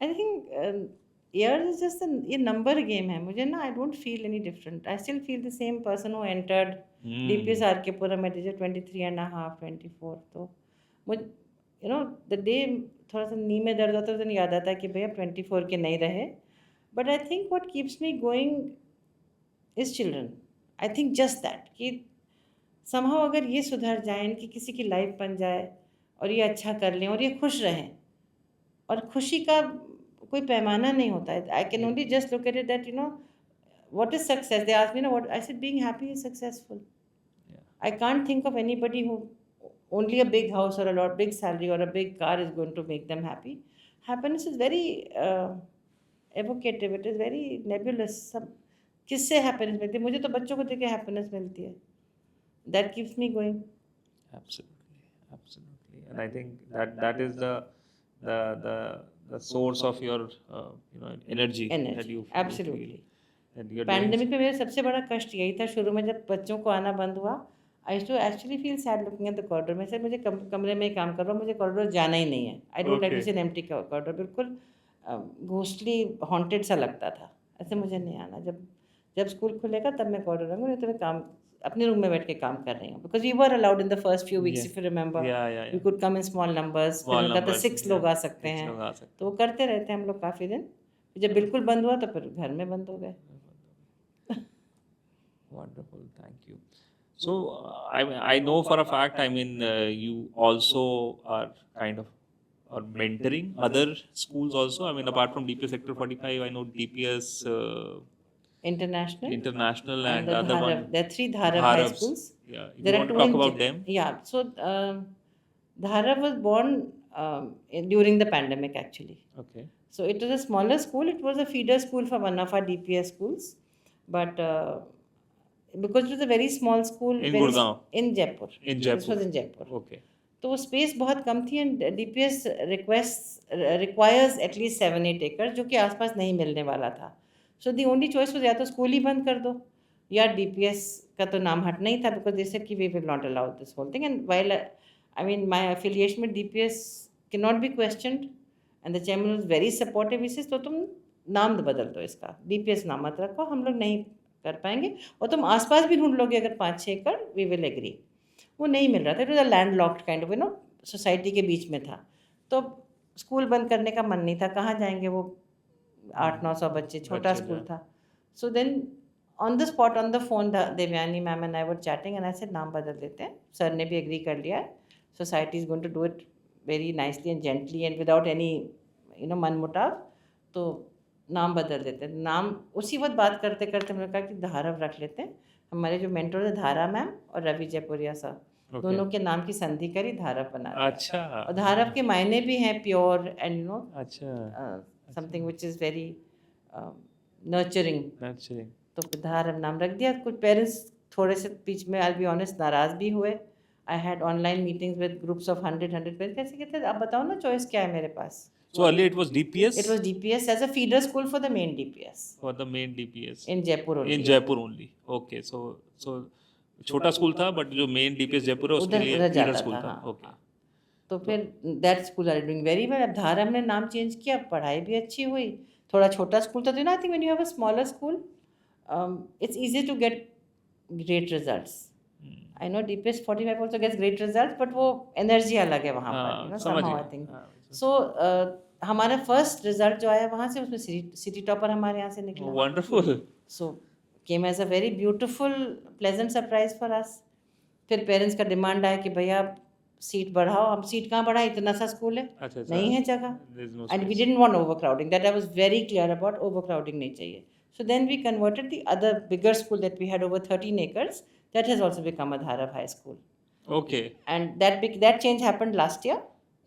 I think years is just ये number game है. मुझे ना I don't feel any different. I still feel the same person who entered DPS RK Puram at age of 23 and a half, 24. तो मुझे the day थोड़ा सा नी में दर्द होता है, तो याद आता है कि भैया 24 के नहीं रहे. But I think what keeps me going is children. I think just that कि somehow अगर ये सुधर जाए, इनकी किसी की लाइफ बन जाए और ये अच्छा कर लें और ये खुश रहें, और खुशी का कोई पैमाना नहीं होता है. I can only just look at it that what is success. They asked me, what I said, being happy is successful. I can't think of anybody who only a big house or a lot big salary or a big car is going to make them happy. Happiness is very evocative. It is very nebulous. सब किससे happiness मिलती है? मुझे तो बच्चों को देख के happiness मिलती है. That keeps me going. Absolutely. And I think that is the source of your energy that you Absolutely. feel. And you're pandemic में मेरा सबसे बड़ा कष्ट यही था. शुरू में जब बच्चों को आना बंद हुआ, I used to actually feel sad looking at the corridor. मैं सर मुझे कमरे में काम कर रहा हूँ, मुझे कॉरिडोर जाना ही नहीं है. I don't like to see an empty corridor. बिल्कुल घोस्टली हॉन्टेड सा लगता था. ऐसे मुझे नहीं आना. जब स्कूल खुलेगा तब मैं कॉरिडोर आऊँगा, नहीं तो मैं काम अपने रूम में बैठ के काम कर रही हूँ. Because we were allowed in the first few weeks, if you remember. We could come in small numbers. फिर उनका तो 6 लोग आ सकते हैं. तो वो करते रहते हैं हम लोग काफ़ी दिन. जब बिल्कुल बंद हुआ तो फिर घर में बंद हो गए. Wonderful, thank you. So I know for a fact, I mean, you also are kind of or mentoring other schools also. I mean, apart from DPS Sector 45, I know DPS International and the other one. There are 3 Dharav high Dharavs. schools. Yeah, you There are want to 2 talk in about them? Yeah, so Dharav was born during the pandemic actually. Okay. So it was a smaller school. It was a feeder school for one of our DPS schools, but because it was a very small school In Gurgaon? in Jaipur. In Jaipur. This was in Jaipur. Okay. तो space बहुत कम थी. And DPS requires at least 7-8 एकड़, जो कि आसपास नहीं मिलने वाला था. सो दी ओनली चॉइस वाज या तो स्कूल ही बंद कर दो, या DPS का तो नाम हट नहीं था, बिकॉज दे सेड कि we will not allow this whole thing. And while I mean my affiliation with DPS can not be questioned, and the chairman was very supportive. इसे तो तुम नाम बदल दो, इसका DPS नाम मत रखो, हम लोग नहीं कर पाएंगे, और तुम आसपास भी ढूंढ लोगे अगर 5-6 एकड़, वी विल एग्री. वो नहीं मिल रहा था. It was a land locked kind of society के बीच में था. तो स्कूल बंद करने का मन नहीं था. कहाँ जाएंगे वो 800-900 बच्चे, छोटा स्कूल था. So then on the spot, on the phone, Devyani ma'am and I were chatting and I said नाम बदल देते हैं. सर ने भी एग्री कर लिया है. Society is going to do it very nicely and gently and without any मनमुटाव. तो नाम बदल देते हैं. नाम उसी वक्त बात करते करते हमने कहा कि धारव रख लेते हैं. हमारे जो मेंटर थे धारा मैम और रवि जयपुरिया सर, दोनों के नाम की संधि करी, धारव बना दिया. अच्छा. और धारव के मायने भी हैं प्योर एंड अच्छा. Something which is very nurturing. तो धारव नाम रख दिया. कुछ पेरेंट्स थोड़े से बीच में, आई बी ऑनेस्ट, नाराज भी हुए. I had online meetings with groups of 100 parents. कैसे कहते, आप बताओ ना चॉइस क्या है मेरे पास. So earlier it was DPS? It was DPS as a feeder school for the main DPS. For the main DPS. In Jaipur only. In Jaipur only. Okay. So छोटा school था, बट जो main DPS Jaipur है उसके लिए feeder school था. Okay. तो फिर that school are doing very well. अब धारव ने नाम चेंज किया, पढ़ाई भी अच्छी हुई. थोड़ा छोटा स्कूल था, तो I think when you have a smaller school it's easy to get great results. I know DPS 45 also gets great results, but वो एनर्जी अलग है वहाँ पर, somehow I think. सो हमारा फर्स्ट रिजल्ट जो आया वहाँ से, उसमें सिटी टॉपर हमारे यहाँ से निकला. Wonderful. So came as a very beautiful pleasant surprise for us. फिर पेरेंट्स का डिमांड आया कि भैया सीट बढ़ाओ. हम सीट कहाँ बढ़ाए, इतना सा स्कूल है. अच्छा. नहीं है जगह. And we didn't want over crowding. That I was very clear about. Over crowding नहीं चाहिए. So then we converted the other bigger school that we had over 13 acres. That has also become a Dharav High School. Okay. And that change happened last year.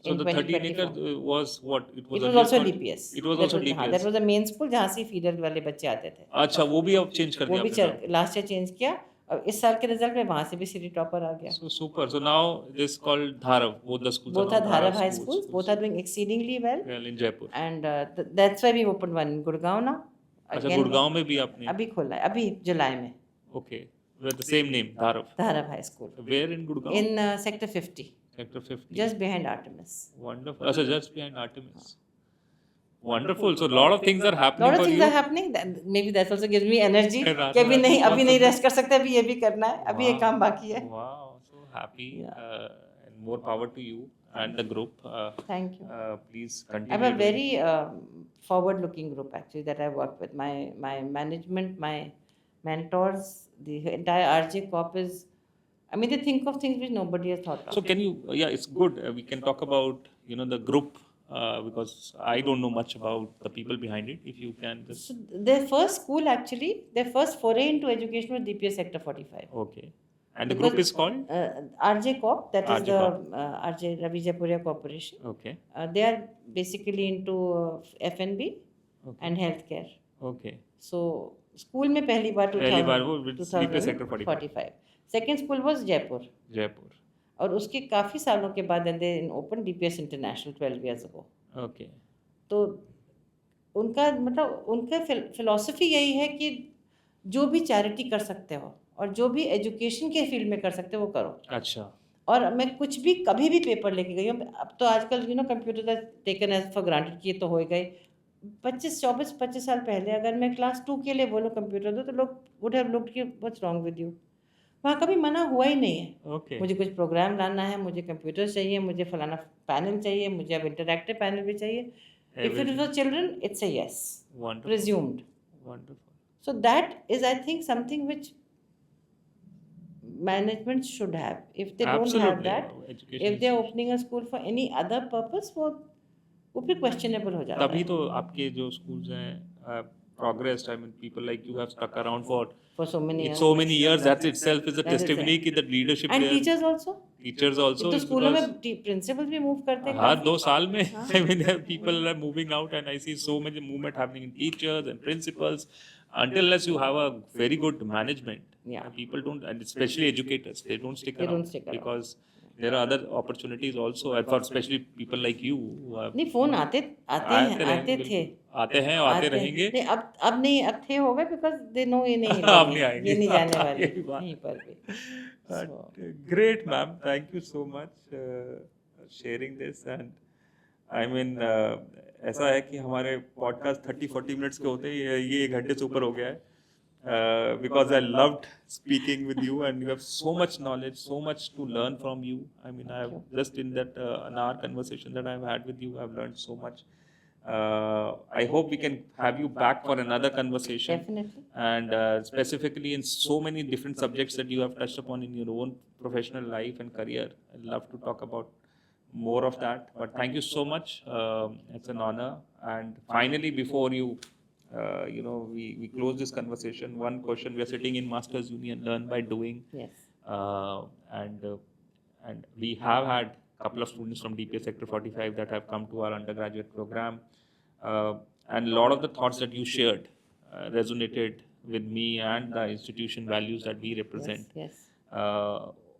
So the 13 acres was what? It was also DPS. It was also DPS. That was the main school जहाँ से feeder वाले बच्चे आते थे. अच्छा, वो भी अब चेंज कर दिया. वो भी लास्ट ईयर चेंज किया. और इस साल के रिजल्ट में वहाँ से भी सिटी टॉपर आ गया. So super. So now this called Dharav. Both the schools. Both are Dharav High Schools. Both are doing exceedingly well. Well in Jaipur. And that's why we opened one in Gurgaon now. अच्छा, गुड़गांव में भी आपने अभी खोला है, अभी जुलाई में. Okay. With the same name, Dharav. Dharav High School. Where in Gurgaon? In Sector 50. Sector 50. Just behind Artemis. Wonderful. Also just behind Artemis. Wonderful. So a lot of things are happening lot of for things you. are happening. Maybe that also gives me energy रात कि अभी रात नहीं बहुत अभी नहीं सुंदर। Rest कर सकते, अभी ये भी करना है, अभी ये काम बाकी है. Wow, so happy. Yeah. And more power to you and the group. Thank you. Please I have continue a very forward-looking group actually that I work with. My management, my mentors, the entire RJ Corp is. I mean, they think of things which nobody has thought of. So can you? Yeah, it's good. We can talk about the group because I don't know much about the people behind it. If you can just. So their first school actually, their first foray into education was DPS Sector 45. Okay. And the group is called? RJ Corp, that is RJ the Corp. RJ Ravi Japuria Corporation. Okay. They are basically into F&B Okay. and healthcare. Okay. So school में पहली बार पहली बार वो DPS Sector 45. 2045. Second school was Jaipur. Jaipur. और उसके काफ़ी सालों के बाद they opened DPS International 12 years ago. Okay. तो उनका मतलब उनका फिलॉसफी यही है कि जो भी चैरिटी कर सकते हो और जो भी एजुकेशन के फील्ड में कर सकते हो वो करो. अच्छा. और मैं कुछ भी कभी भी पेपर लेके गई हूँ. अब तो आजकल computer taken as for granted कि ये तो हो गई. 25 साल पहले अगर मैं क्लास 2 के लिए बोलूँ कंप्यूटर दो तो लोग वुड हैव लुक्ड कि व्हाट्स रॉन्ग विद यू. वहाँ कभी मना हुआ ही नहीं है. Okay. मुझे कुछ प्रोग्राम लाना है, मुझे कंप्यूटर चाहिए, मुझे फलाना पैनल चाहिए, मुझे अब इंटरैक्टिव पैनल भी चाहिए. If it is for children, it's a yes. Wonderful. Presumed. Wonderful. So that is, I think, something which management should have. If they don't have Absolutely. that, Education if they are is- opening a school for any other purpose, वो भी questionable हो जाता तभी है. तो आपके जो schools हैं progressed. I mean, people like you have stuck around for For so many years. so many years. That itself is a That is testimony it. कि the leadership And there. teachers also. Teachers also. तो is स्कूलों because- में principal भी move करते हैं हाँ काफी. 2 साल में I mean people are moving out and I see so many movement happening in teachers and principals until unless you have a very good management. Yeah. People don't, and especially educators, they don't stick They around don't stick around. because there are other opportunities also, and for especially people like you who have नहीं phone आते रहेंगे, थे. आते हैं और आते रहेंगे. नहीं अब नहीं, अब थे हो गए बिकॉज दे नो ये नहीं अब लगेगी, नहीं आएंगे. ये नहीं जाने ये वाले भी बात कहीं पर भी. But, great, ma'am. Thank you so much sharing this. And I mean, ऐसा है कि हमारे पॉडकास्ट 30-40 मिनट्स के होते हैं, ये 1 घंटे से ऊपर हो गया है. Because I loved speaking with you and you have so much knowledge, so much to learn from you. I mean, I have just in that an hour conversation that I've had with you, I've learned so much. I hope we can have you back for another conversation. Definitely. And specifically in so many different subjects that you have touched upon in your own professional life and career. I'd love to talk about more of that. But thank you so much. It's an honor. And finally, before you, we close this conversation, one question. We are sitting in Masters Union, learn by doing. Yes. And we have had a couple of students from DPS Sector 45 that have come to our undergraduate program. And a lot of the thoughts that you shared resonated with me and the institution values that we represent. Yes.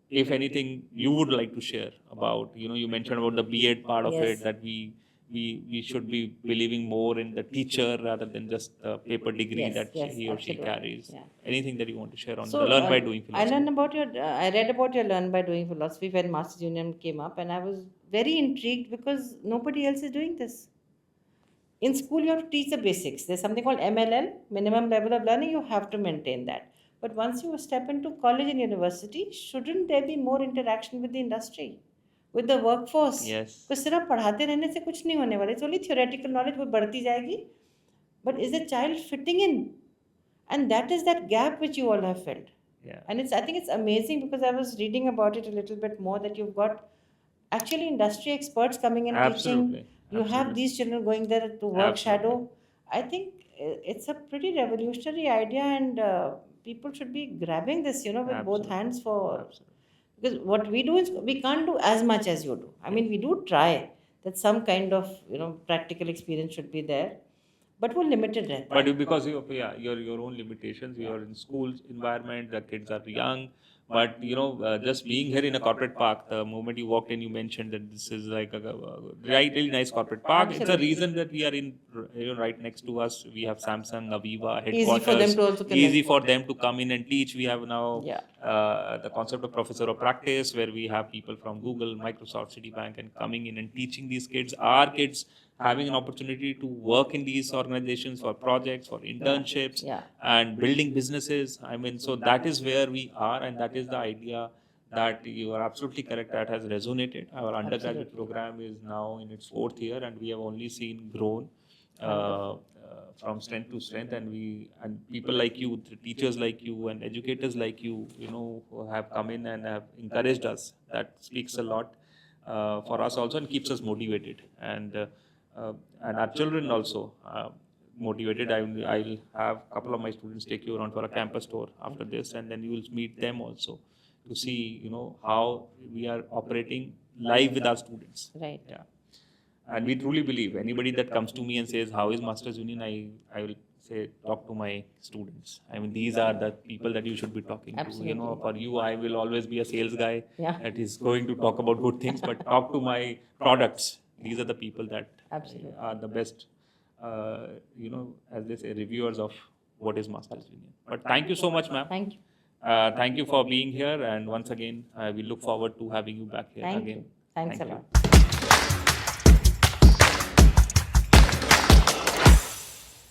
If anything you would like to share about, you mentioned about the B.Ed part of Yes. it, that we should be believing more in the teacher rather than just the paper degree Yes, that yes, he or she absolutely. carries. Yeah. Anything that you want to share on So, the learn by doing I philosophy? learned about I read about your learn by doing philosophy when Masters Union came up, and I was very intrigued because nobody else is doing this. In school, you have to teach the basics. There's something called MLL, minimum level of learning. You have to maintain that. But once you step into college and university, shouldn't there be more interaction with the industry, with the workforce? Yes. तो सिर्फ पढ़ाते रहने से कुछ नहीं होने वाला. It's only theoretical knowledge, वो बढ़ती जाएगी. But is the child fitting in? And that is that gap which you all have filled. Yeah. And I think it's amazing because I was reading about it a little bit more that you've got actually industry experts coming and Absolutely. teaching. You have Absolutely. these children going there to work Absolutely. shadow. I think it's a pretty revolutionary idea, and people should be grabbing this, with both Absolutely. hands for. Absolutely. Because what we do is we can't do as much as you do. I mean, we do try that some kind of practical experience should be there, but we're limited रहता है. But because of your own limitations, you are in school environment, the kids are young, But just being here in a corporate park, the moment you walked in, you mentioned that this is like a really nice corporate park. It's a Absolutely. reason that we are in, right next to us. We have Samsung, Aviva Easy for them headquarters. to also connect. Easy for them to come in and teach. We have now Yeah. the concept of professor of practice, where we have people from Google, Microsoft, Citibank, and coming in and teaching these kids. Our kids having an opportunity to work in these organizations for projects, for internships, Yeah. and building businesses. I mean, so that is where we are, and that is the idea that you are absolutely correct. That has resonated. Our undergraduate Absolutely. program is now in its 4th year, and we have only seen grown from strength to strength. And people like you, the teachers like you, and educators like you, who have come in and have encouraged us. That speaks a lot for us also, and keeps us motivated. And our children also motivated. I'll have a couple of my students take you around for a campus tour after this, and then you will meet them also to see, how we are operating live with our students. Right. Yeah. And we truly believe anybody that comes to me and says, how is Masters Union? I will say, talk to my students. I mean, these are the people that you should be talking Absolutely. to. For you, I will always be a sales guy Yeah. that is going to talk about good things, but talk to my products. These are the people that Absolutely. are the best, as they say, reviewers of what is Masters Union. But thank you so much, ma'am. Thank you. Thank you for being here. And once again, we look forward to having you back here Thank again. you. Thanks Thank a you. lot.